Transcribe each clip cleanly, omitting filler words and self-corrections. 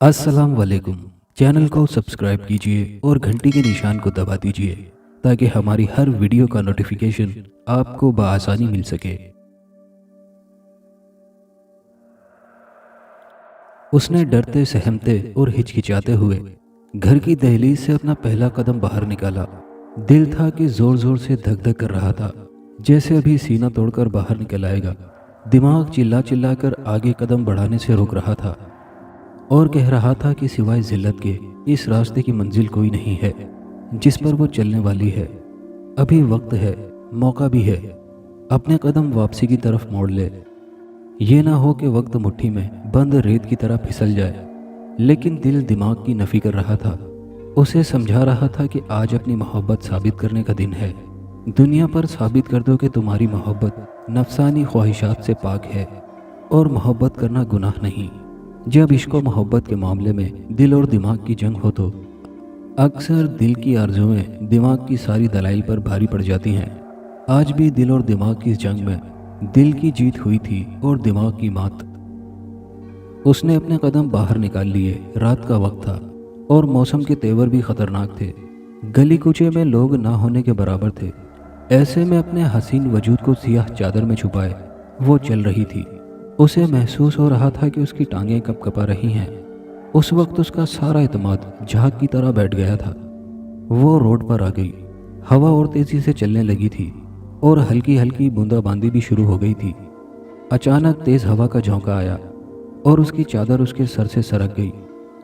अस्सलाम वालेकुम। चैनल को सब्सक्राइब कीजिए और घंटी के निशान को दबा दीजिए ताकि हमारी हर वीडियो का नोटिफिकेशन आपको बआसानी मिल सके। उसने डरते सहमते और हिचकिचाते हुए घर की दहलीज से अपना पहला कदम बाहर निकाला। दिल था कि जोर जोर से धक धक कर रहा था, जैसे अभी सीना तोड़कर बाहर निकल आएगा। दिमाग चिल्ला चिल्ला कर आगे कदम बढ़ाने से रोक रहा था और कह रहा था कि सिवाय जिल्लत के इस रास्ते की मंजिल कोई नहीं है जिस पर वो चलने वाली है। अभी वक्त है, मौका भी है, अपने कदम वापसी की तरफ मोड़ ले। ये ना हो कि वक्त मुट्ठी में बंद रेत की तरह फिसल जाए। लेकिन दिल दिमाग की नफी कर रहा था, उसे समझा रहा था कि आज अपनी मोहब्बत साबित करने का दिन है। दुनिया पर साबित कर दो कि तुम्हारी मोहब्बत नफसानी ख्वाहिशात से पाक है और मोहब्बत करना गुनाह नहीं। जब इश्क व मोहब्बत के मामले में दिल और दिमाग की जंग हो तो अक्सर दिल की आरज़ुएं दिमाग की सारी दलाइल पर भारी पड़ जाती हैं। आज भी दिल और दिमाग की इस जंग में दिल की जीत हुई थी और दिमाग की मात। उसने अपने कदम बाहर निकाल लिए। रात का वक्त था और मौसम के तेवर भी खतरनाक थे। गली कूचे में लोग ना होने के बराबर थे। ऐसे में अपने हसीन वजूद को सियाह चादर में छुपाए वो चल रही थी। उसे महसूस हो रहा था कि उसकी टांगें कपकपा रही हैं। उस वक्त उसका सारा एतमाद झाग की तरह बैठ गया था। वो रोड पर आ गई। हवा और तेजी से चलने लगी थी और हल्की हल्की बूंदाबांदी भी शुरू हो गई थी। अचानक तेज हवा का झोंका आया और उसकी चादर उसके सर से सरक गई।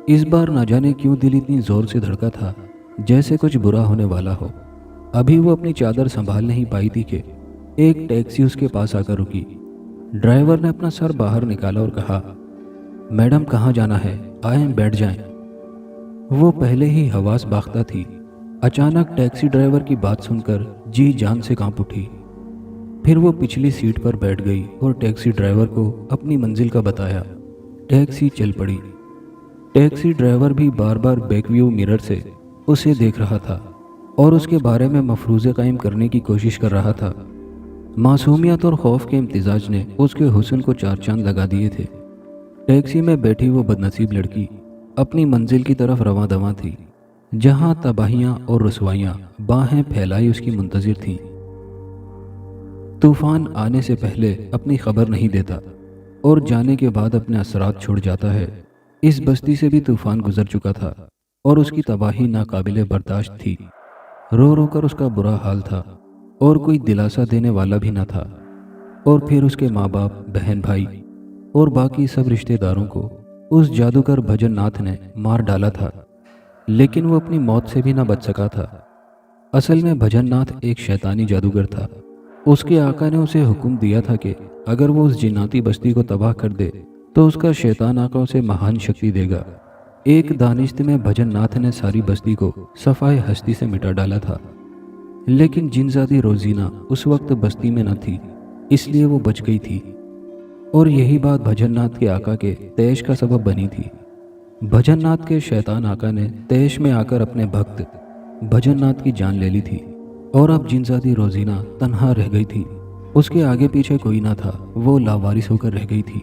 इस बार न जाने क्यों दिल इतनी जोर से धड़का था जैसे कुछ बुरा होने वाला हो। अभी वो अपनी चादर संभाल नहीं पाई थी कि एक टैक्सी उसके पास आकर रुकी। ड्राइवर ने अपना सर बाहर निकाला और कहा, मैडम कहाँ जाना है, आए बैठ जाएं। वो पहले ही हवास बाख्ता थी। अचानक टैक्सी ड्राइवर की बात सुनकर जी जान से कांप उठी। फिर वो पिछली सीट पर बैठ गई और टैक्सी ड्राइवर को अपनी मंजिल का बताया। टैक्सी चल पड़ी। टैक्सी ड्राइवर भी बार बार बैकव्यू मिरर से उसे देख रहा था और उसके बारे में मफरूज़े कायम करने की कोशिश कर रहा था। मासूमियत और खौफ के इम्तिजाज ने उसके हुस्न को चार चांद लगा दिए थे। टैक्सी में बैठी वो बदनसीब लड़की अपनी मंजिल की तरफ रवां दवां थी, जहां तबाहियां और रसवाइयां बाहें फैलाई उसकी मुंतजिर थीं। तूफान आने से पहले अपनी खबर नहीं देता और जाने के बाद अपने असरात छोड़ जाता है। इस बस्ती से भी तूफान गुजर चुका था और उसकी तबाही नाकाबिले बर्दाश्त थी। रो रो कर उसका बुरा हाल था और कोई दिलासा देने वाला भी न था। और फिर उसके माँ बाप, बहन भाई और बाकी सब रिश्तेदारों को उस जादूगर भजननाथ ने मार डाला था। लेकिन वो अपनी मौत से भी न बच सका था। असल में भजननाथ एक शैतानी जादूगर था। उसके आका ने उसे हुक्म दिया था कि अगर वो उस जिन्नाती बस्ती को तबाह कर दे तो उसका शैतान आका उसे महान शक्ति देगा। एक दानिश्त में भजननाथ ने सारी बस्ती को सफाए हस्ती से मिटा डाला था। लेकिन जिनजादी रोजीना उस वक्त बस्ती में न थी, इसलिए वो बच गई थी। और यही बात भजननाथ के आका के तैश का सबब बनी थी। भजननाथ के शैतान आका ने तैश में आकर अपने भक्त भजननाथ की जान ले ली थी और अब जिनजादी रोजीना तन्हा रह गई थी। उसके आगे पीछे कोई ना था, वो लावारिस होकर रह गई थी।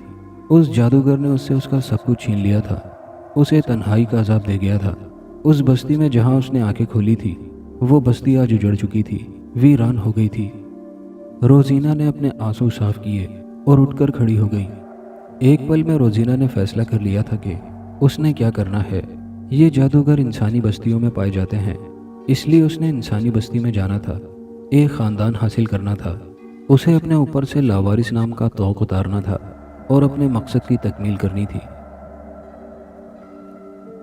उस जादूगर ने उससे उसका सब कुछ छीन लिया था, उसे तन्हाई का अजाब दे गया था। उस बस्ती में जहां उसने आंखें खोली थी वो बस्ती आज उजड़ चुकी थी, वीरान हो गई थी। रोजीना ने अपने आंसू साफ किए और उठकर खड़ी हो गई। एक पल में रोजीना ने फैसला कर लिया था कि उसने क्या करना है। ये जादूगर इंसानी बस्तियों में पाए जाते हैं, इसलिए उसने इंसानी बस्ती में जाना था। एक ख़ानदान हासिल करना था। उसे अपने ऊपर से लावारिस नाम का तौक उतारना था और अपने मकसद की तकमील करनी थी।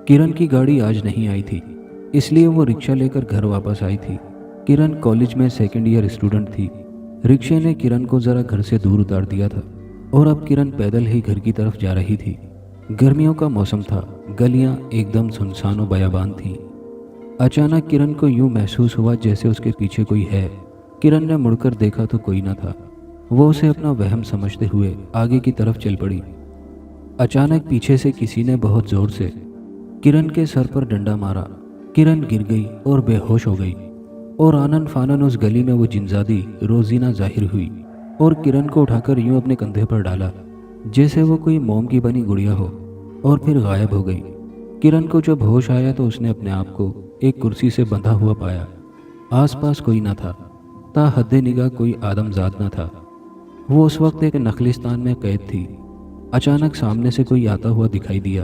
किरण की गाड़ी आज नहीं आई थी, इसलिए वो रिक्शा लेकर घर वापस आई थी। किरण कॉलेज में सेकेंड ईयर स्टूडेंट थी। रिक्शे ने किरण को ज़रा घर से दूर उतार दिया था और अब किरण पैदल ही घर की तरफ जा रही थी। गर्मियों का मौसम था, गलियां एकदम सुनसान और बयाबान थीं। अचानक किरण को यूं महसूस हुआ जैसे उसके पीछे कोई है। किरण ने मुड़कर देखा तो कोई न था। वो उसे अपना वहम समझते हुए आगे की तरफ चल पड़ी। अचानक पीछे से किसी ने बहुत जोर से किरण के सर पर डंडा मारा। किरण गिर गई और बेहोश हो गई और आनन फानन उस गली में वो जिनजादी रोजीना जाहिर हुई और किरण को उठाकर यूं अपने कंधे पर डाला जैसे वो कोई मोम की बनी गुड़िया हो और फिर गायब हो गई। किरण को जब होश आया तो उसने अपने आप को एक कुर्सी से बंधा हुआ पाया। आसपास कोई न था, ता हद्दे निगाह कोई आदमजाद न था। वो उस वक्त एक नखलिस्तान में कैद थी। अचानक सामने से कोई आता हुआ दिखाई दिया।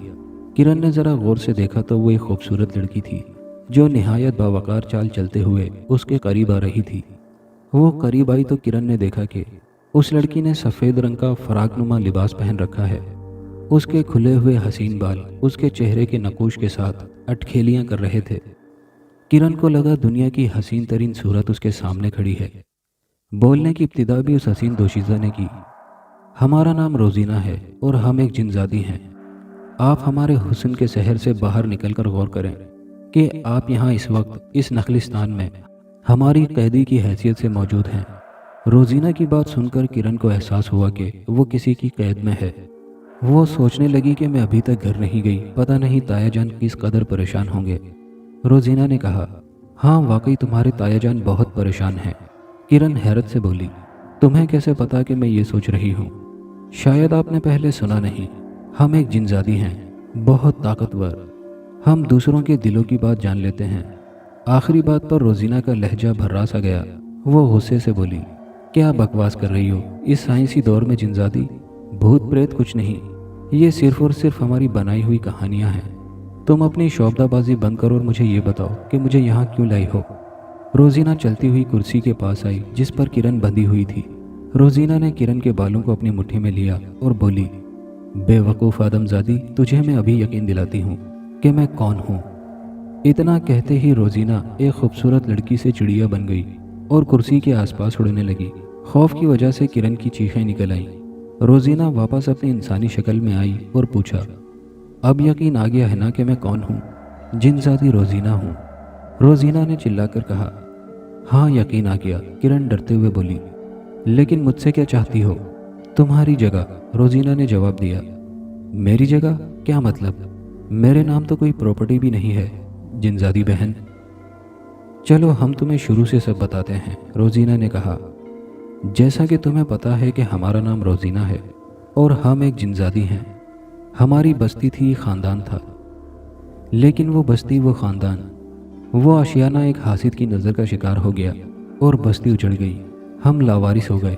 किरण ने ज़रा गौर से देखा तो वो एक खूबसूरत लड़की थी जो निहायत बावकार चाल चलते हुए उसके करीब आ रही थी। वो करीब आई तो किरण ने देखा कि उस लड़की ने सफ़ेद रंग का फराकनुमा लिबास पहन रखा है। उसके खुले हुए हसीन बाल उसके चेहरे के नकूश के साथ अटखेलियां कर रहे थे। किरण को लगा दुनिया की हसीन तरीन सूरत उसके सामने खड़ी है। बोलने की इब्तिदा भी उस हसीन दोशीज़ा ने की। हमारा नाम रोजीना है और हम एक जिनजादी हैं। आप हमारे हुस्न के शहर से बाहर निकलकर गौर करें कि आप यहाँ इस वक्त इस नखलिस्तान में हमारी कैदी की हैसियत से मौजूद हैं। रोजीना की बात सुनकर किरण को एहसास हुआ कि वो किसी की कैद में है। वो सोचने लगी कि मैं अभी तक घर नहीं गई, पता नहीं ताया जान किस कदर परेशान होंगे। रोजीना ने कहा, हाँ वाकई तुम्हारे ताया जान बहुत परेशान हैं। किरण हैरत से बोली, तुम्हें कैसे पता कि मैं ये सोच रही हूँ? शायद आपने पहले सुना नहीं, हम एक जिनजादी हैं, बहुत ताकतवर। हम दूसरों के दिलों की बात जान लेते हैं। आखिरी बात पर रोजीना का लहजा भर्रा सा गया। वो गुस्से से बोली, क्या बकवास कर रही हो? इस साइंसी दौर में जिनजादी भूत प्रेत कुछ नहीं, ये सिर्फ और सिर्फ हमारी बनाई हुई कहानियाँ हैं। तुम अपनी शौबदाबाजी बंद करो और मुझे ये बताओ कि मुझे यहाँ क्यों लाई हो? रोजीना चलती हुई कुर्सी के पास आई जिस पर किरण बंधी हुई थी। रोजीना ने किरण के बालों को अपनी मुट्ठी में लिया और बोली, बेवकूफ़ आदमजादी, तुझे मैं अभी यकीन दिलाती हूँ कि मैं कौन हूँ। इतना कहते ही रोजीना एक खूबसूरत लड़की से चिड़िया बन गई और कुर्सी के आसपास उड़ने लगी। खौफ की वजह से किरण की चीखें निकल आईं। रोजीना वापस अपनी इंसानी शक्ल में आई और पूछा, अब यकीन आ गया है ना कि मैं कौन हूँ? जिनजादी रोजीना हूँ। रोजीना ने चिल्लाकर कहा, हाँ यकीन आ गया। किरण डरते हुए बोली, लेकिन मुझसे क्या चाहती हो? तुम्हारी जगह, रोजीना ने जवाब दिया। मेरी जगह? क्या मतलब? मेरे नाम तो कोई प्रॉपर्टी भी नहीं है जिनजादी बहन। चलो हम तुम्हें शुरू से सब बताते हैं, रोजीना ने कहा। जैसा कि तुम्हें पता है कि हमारा नाम रोजीना है और हम एक जिनजादी हैं। हमारी बस्ती थी, ख़ानदान था, लेकिन वो बस्ती, वो ख़ानदान, वो आशियाना एक हासिद की नज़र का शिकार हो गया और बस्ती उजड़ गई। हम लावारिस हो गए।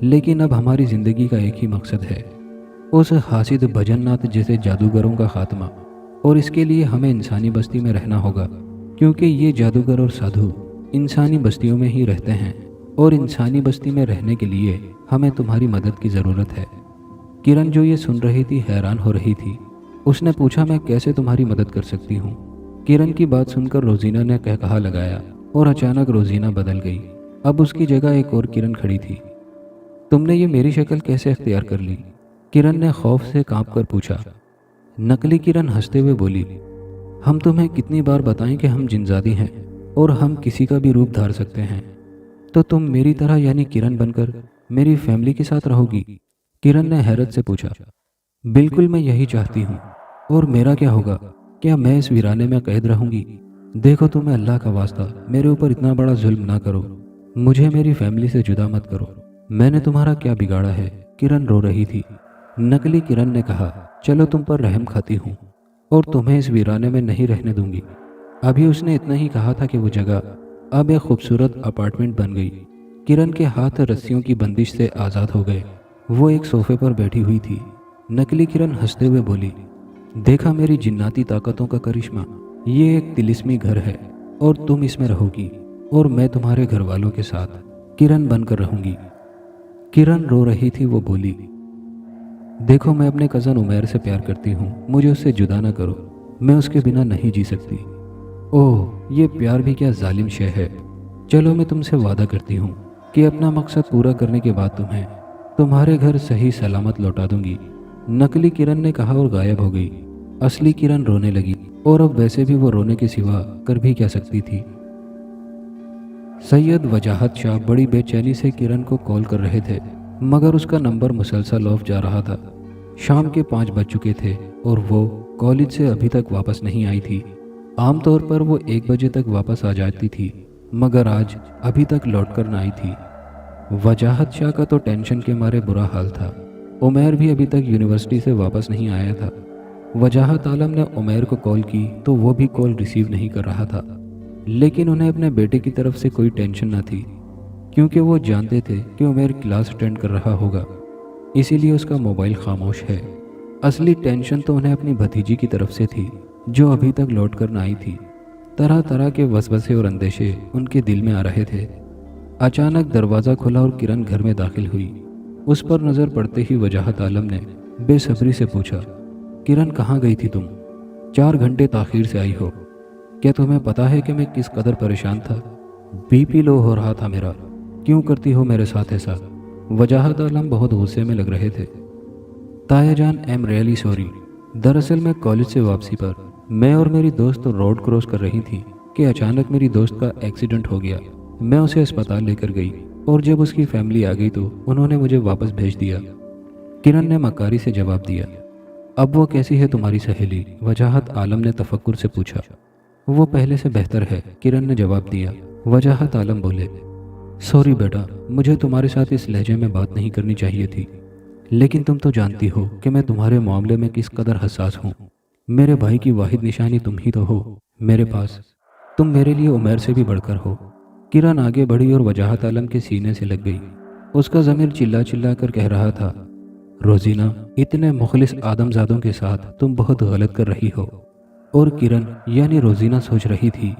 लेकिन अब हमारी ज़िंदगी का एक ही मकसद है, उस हासिद भजननाथ जैसे जादूगरों का खात्मा। और इसके लिए हमें इंसानी बस्ती में रहना होगा, क्योंकि ये जादूगर और साधु इंसानी बस्तियों में ही रहते हैं और इंसानी बस्ती में रहने के लिए हमें तुम्हारी मदद की ज़रूरत है। किरण जो ये सुन रही थी हैरान हो रही थी। उसने पूछा, मैं कैसे तुम्हारी मदद कर सकती हूँ? किरण की बात सुनकर रोजीना ने कहकहा लगाया और अचानक रोजीना बदल गई। अब उसकी जगह एक और किरण खड़ी थी। तुमने ये मेरी शक्ल कैसे अख्तियार कर ली? किरण ने खौफ से कांप कर पूछा। नकली किरण हंसते हुए बोली, हम तुम्हें कितनी बार बताएं कि हम जिनजादी हैं और हम किसी का भी रूप धार सकते हैं, तो तुम मेरी तरह यानी किरण बनकर मेरी फैमिली के साथ रहोगी? किरण ने हैरत से पूछा। बिल्कुल, मैं यही चाहती हूँ। और मेरा क्या होगा? क्या मैं इस वीराने में कैद रहूंगी? देखो, तुम्हें अल्लाह का वास्ता मेरे ऊपर इतना बड़ा जुल्म ना करो। मुझे मेरी फैमिली से जुदा मत करो। मैंने तुम्हारा क्या बिगाड़ा है? किरण रो रही थी। नकली किरण ने कहा, चलो तुम पर रहम खाती हूँ और तुम्हें इस वीराने में नहीं रहने दूंगी। अभी उसने इतना ही कहा था कि वो जगह अब एक खूबसूरत अपार्टमेंट बन गई। किरण के हाथ रस्सियों की बंदिश से आज़ाद हो गए। वो एक सोफे पर बैठी हुई थी। नकली किरण हंसते हुए बोली, देखा मेरी जिन्नाती ताकतों का करिश्मा? ये एक तिलिस्मी घर है और तुम इसमें रहोगी और मैं तुम्हारे घर वालों के साथ किरण बनकर रहूंगी। किरण रो रही थी। वो बोली, देखो, मैं अपने कज़न उमैर से प्यार करती हूँ, मुझे उससे जुदा ना करो। मैं उसके बिना नहीं जी सकती। ओह, ये प्यार भी क्या जालिम शय है। चलो, मैं तुमसे वादा करती हूँ कि अपना मकसद पूरा करने के बाद तुम्हें तुम्हारे घर सही सलामत लौटा दूंगी। नकली किरण ने कहा और गायब हो गई। असली किरण रोने लगी और अब वैसे भी वो रोने के सिवा कर भी क्या सकती थी। सैयद वजाहत शाह बड़ी बेचैनी से किरण को कॉल कर रहे थे, मगर उसका नंबर मुसलसल ऑफ जा रहा था। शाम के 5 बज चुके थे और वो कॉलेज से अभी तक वापस नहीं आई थी। आमतौर पर वो 1 बजे तक वापस आ जाती थी, मगर आज अभी तक लौट कर ना आई थी। वजाहत शाह का तो टेंशन के मारे बुरा हाल था। उमैर भी अभी तक यूनिवर्सिटी से वापस नहीं आया था। वजाहत आलम ने उमैर को कॉल की तो वो भी कॉल रिसीव नहीं कर रहा था, लेकिन उन्हें अपने बेटे की तरफ से कोई टेंशन न थी, क्योंकि वो जानते थे कि उमैर क्लास अटेंड कर रहा होगा, इसीलिए उसका मोबाइल खामोश है। असली टेंशन तो उन्हें अपनी भतीजी की तरफ से थी, जो अभी तक लौट कर न आई थी। तरह तरह के वसवसे और अंदेशे उनके दिल में आ रहे थे। अचानक दरवाज़ा खुला और किरण घर में दाखिल हुई। उस पर नज़र पड़ते ही वजाहत आलम ने बेसब्री से पूछा, किरण कहाँ गई थी तुम? 4 घंटे ताखीर से आई हो। क्या तुम्हें पता है कि मैं किस कदर परेशान था? बीपी लो हो रहा था मेरा। क्यों करती हो मेरे साथ ऐसा? वजाहत आलम बहुत गुस्से में लग रहे थे। ताया जान, आई एम रियली सॉरी। दरअसल मैं कॉलेज से वापसी पर मैं और मेरी दोस्त रोड क्रॉस कर रही थी कि अचानक मेरी दोस्त का एक्सीडेंट हो गया। मैं उसे अस्पताल लेकर गई और जब उसकी फैमिली आ गई तो उन्होंने मुझे वापस भेज दिया। किरण ने मकारी से जवाब दिया। अब वो कैसी है तुम्हारी सहेली? वजाहत आलम ने तफक्कुर से पूछा। वो पहले से बेहतर है, किरण ने जवाब दिया। वजाहत आलम बोले, सॉरी बेटा, मुझे तुम्हारे साथ इस लहजे में बात नहीं करनी चाहिए थी, लेकिन तुम तो जानती हो कि मैं तुम्हारे मामले में किस कदर हसास हूँ। मेरे भाई की वाहिद निशानी तुम ही तो हो मेरे पास। तुम मेरे लिए उमैर से भी बढ़कर हो। किरण आगे बढ़ी और वजाहत आलम के सीने से लग गई। उसका ज़मीर चिल्ला चिल्ला कर कह रहा था, रोजीना, इतने मुखलिस आदमजादों के साथ तुम बहुत गलत कर रही हो। और किरण यानी रोजीना सोच रही थी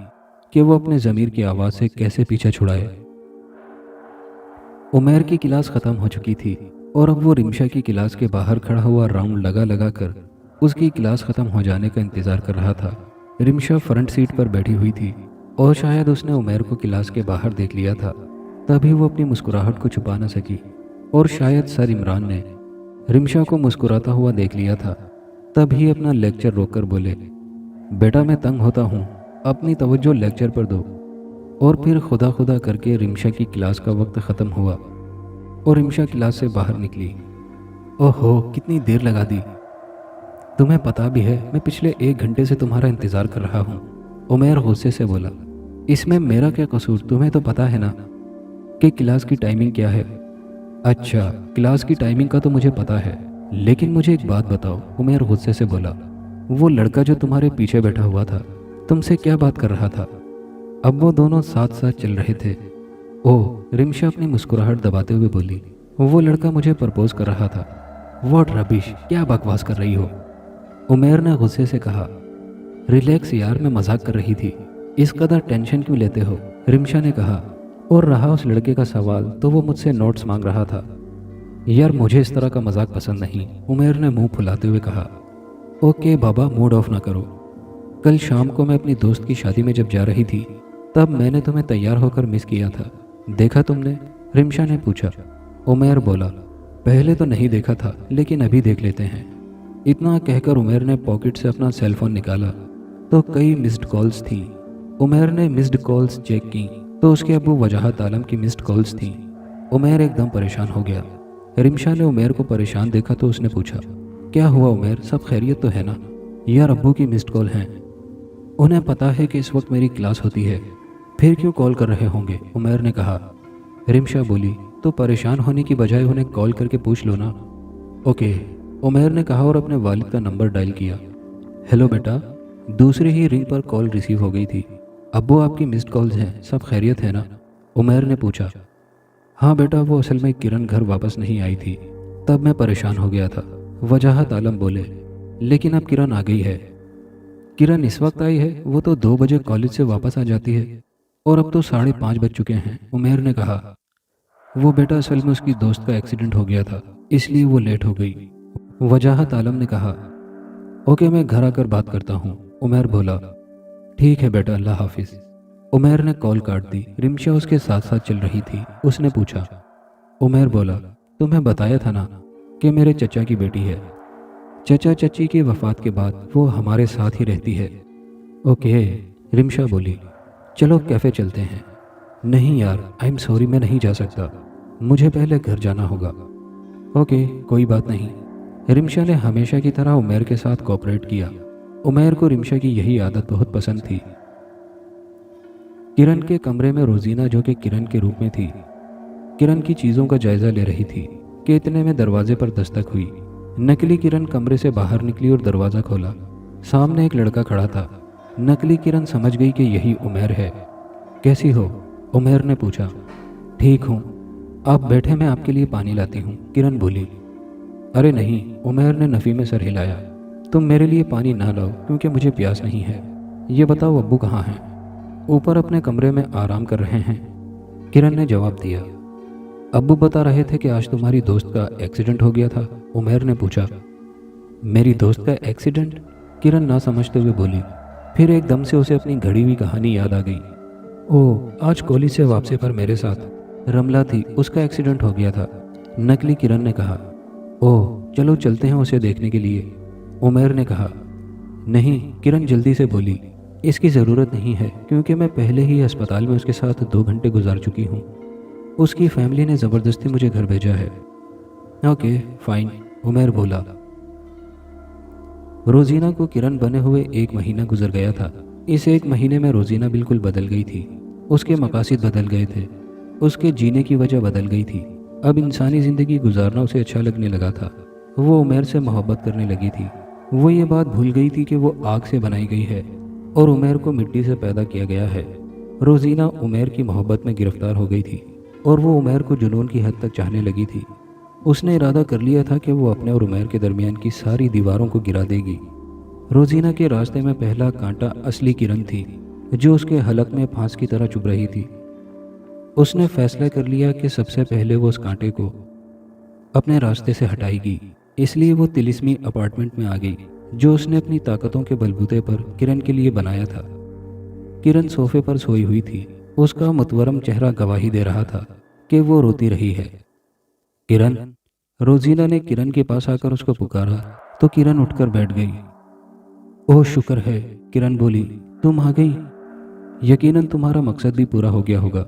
कि वो अपने ज़मीर की आवाज़ से कैसे पीछा छुड़ाए। उमैर की क्लास ख़त्म हो चुकी थी और अब वो रिमशा की क्लास के बाहर खड़ा हुआ राउंड लगा लगा कर उसकी क्लास ख़त्म हो जाने का इंतज़ार कर रहा था। रिमशा फ्रंट सीट पर बैठी हुई थी और शायद उसने उमैर को क्लास के बाहर देख लिया था, तभी वो अपनी मुस्कुराहट को छुपा न सकी। और शायद सर इमरान ने रिमशा को मुस्कुराता हुआ देख लिया था, तभी अपना लेक्चर रोककर बोले, बेटा मैं तंग होता हूँ, अपनी तवज्जो लेक्चर पर दो। और फिर खुदा खुदा करके रिमशा की क्लास का वक्त ख़त्म हुआ और रिमशा क्लास से बाहर निकली। ओहो, कितनी देर लगा दी। तुम्हें पता भी है मैं पिछले 1 घंटे से तुम्हारा इंतज़ार कर रहा हूँ, उमैर गुस्से से बोला। इसमें मेरा क्या कसूर? तुम्हें तो पता है ना कि क्लास की टाइमिंग क्या है। अच्छा, क्लास की टाइमिंग का तो मुझे पता है, लेकिन मुझे एक बात बताओ, उमैर गुस्से से बोला। वो लड़का जो तुम्हारे पीछे बैठा हुआ था तुमसे क्या बात कर रहा था? अब वो दोनों साथ साथ चल रहे थे। ओह, रिमशा अपनी मुस्कुराहट दबाते हुए बोली, वो लड़का मुझे प्रपोज कर रहा था। व्हाट रबिश, क्या बकवास कर रही हो? उमैर ने गुस्से से कहा। रिलैक्स यार, मैं मजाक कर रही थी, इस कदर टेंशन क्यों लेते हो? रिमशा ने कहा। और रहा उस लड़के का सवाल तो वो मुझसे नोट्स मांग रहा था। यार मुझे इस तरह का मजाक पसंद नहीं, उमैर ने मुंह फुलाते हुए कहा। ओके बाबा, मूड ऑफ ना करो। कल शाम को मैं अपनी दोस्त की शादी में जब जा रही थी तब मैंने तुम्हें तैयार होकर मिस किया था, देखा तुमने? रिमशा ने पूछा। उमैर बोला, पहले तो नहीं देखा था, लेकिन अभी देख लेते हैं। इतना कहकर उमैर ने पॉकेट से अपना सेलफोन निकाला तो कई मिस्ड कॉल्स थीं। उमैर ने मिस्ड कॉल्स चेक की तो उसके अबू वजाहत आलम की मिस्ड कॉल्स थीं। उमैर एकदम परेशान हो गया। रिमशा ने उमैर को परेशान देखा तो उसने पूछा, क्या हुआ उमैर, सब खैरियत तो है ना? यार अब्बू की मिस्ड कॉल हैं, उन्हें पता है कि इस वक्त मेरी क्लास होती है, फिर क्यों कॉल कर रहे होंगे? उमैर ने कहा। रिमशा बोली, तो परेशान होने की बजाय उन्हें कॉल करके पूछ लो ना। ओके, उमैर ने कहा और अपने वालिद का नंबर डायल किया। हेलो बेटा। दूसरी ही रिंग पर कॉल रिसीव हो गई थी। अब्बू आपकी मिस्ड कॉल्स हैं, सब खैरियत है ना? उमैर ने पूछा। हाँ बेटा, वो असल में किरण घर वापस नहीं आई थी, तब मैं परेशान हो गया था, वजाहत आलम बोले। लेकिन अब किरण आ गई है। किरण इस वक्त आई है? वो तो 2 बजे कॉलेज से वापस आ जाती है और अब तो 5:30 बज चुके हैं, उमैर ने कहा। वो बेटा असल में उसकी दोस्त का एक्सीडेंट हो गया था, इसलिए वो लेट हो गई, वजाहत आलम ने कहा। ओके, मैं घर आकर बात करता हूँ, उमैर बोला। ठीक है बेटा, अल्लाह हाफिज। उमैर ने कॉल काट दी। रिमशा उसके साथ साथ चल रही थी। उसने पूछा। उमैर बोला, तुम्हें बताया था ना कि मेरे चचा की बेटी है। चचा चची की वफ़ात के बाद वो हमारे साथ ही रहती है। ओके, रिमशा बोली। चलो कैफ़े चलते हैं। नहीं यार, आई एम सॉरी, मैं नहीं जा सकता, मुझे पहले घर जाना होगा। ओके, कोई बात नहीं। रिमशा ने हमेशा की तरह उमैर के साथ कोऑपरेट किया। उमैर को रिमशा की यही आदत बहुत पसंद थी। किरण के कमरे में रोजीना, जो कि किरण के रूप में थी, किरण की चीज़ों का जायज़ा ले रही थी कि इतने में दरवाजे पर दस्तक हुई। नकली किरण कमरे से बाहर निकली और दरवाज़ा खोला। सामने एक लड़का खड़ा था। नकली किरण समझ गई कि यही उमैर है। कैसी हो? उमैर ने पूछा। ठीक हूँ, आप बैठे, मैं आपके लिए पानी लाती हूँ, किरण बोली। अरे नहीं, उमैर ने नफ़ी में सर हिलाया। तुम मेरे लिए पानी ना लाओ क्योंकि मुझे प्यास नहीं है। ये बताओ अब्बू कहाँ हैं? ऊपर अपने कमरे में आराम कर रहे हैं, किरण ने जवाब दिया। अब्बू बता रहे थे कि आज तुम्हारी दोस्त का एक्सीडेंट हो गया था, उमैर ने पूछा। मेरी दोस्त का एक्सीडेंट? किरण ना समझते हुए बोली। फिर एकदम से उसे अपनी घड़ी हुई कहानी याद आ गई। ओह, आज कॉलेज से वापसी पर मेरे साथ रमला थी, उसका एक्सीडेंट हो गया था, नकली किरण ने कहा। ओह, चलो चलते हैं उसे देखने के लिए, उमैर ने कहा। नहीं, किरण जल्दी से बोली, इसकी ज़रूरत नहीं है क्योंकि मैं पहले ही अस्पताल में उसके साथ 2 घंटे गुजार चुकी हूँ। उसकी फैमिली ने ज़बरदस्ती मुझे घर भेजा है। ओके फाइन, उमैर बोला। रोजीना को किरण बने हुए 1 महीना गुजर गया था। इस 1 महीने में रोजीना बिल्कुल बदल गई थी। उसके मकासद बदल गए थे, उसके जीने की वजह बदल गई थी। अब इंसानी ज़िंदगी गुजारना उसे अच्छा लगने लगा था। वो उमैर से मोहब्बत करने लगी थी। वो ये बात भूल गई थी कि वो आग से बनाई गई है और उमैर को मिट्टी से पैदा किया गया है। रोजीना उमैर की मोहब्बत में गिरफ्तार हो गई थी और वो उमैर को जुनून की हद तक चाहने लगी थी। उसने इरादा कर लिया था कि वो अपने और उमैर के दरमियान की सारी दीवारों को गिरा देगी। रोजीना के रास्ते में पहला कांटा असली किरण थी, जो उसके हलक में फांस की तरह चुभ रही थी। उसने फैसला कर लिया कि सबसे पहले वो उस कांटे को अपने रास्ते से हटाएगी। इसलिए वो तिलिस्मी अपार्टमेंट में आ गई, जो उसने अपनी ताकतों के बलबूते पर किरण के लिए बनाया था। किरण सोफे पर सोई हुई थी। उसका मुतवरम चेहरा गवाही दे रहा था कि वो रोती रही है। किरण, रोजीना ने किरण के पास आकर उसको पुकारा तो किरण उठकर बैठ गई। ओह शुक्र है, किरण बोली, तुम आ गई। यकीनन तुम्हारा मकसद भी पूरा हो गया होगा।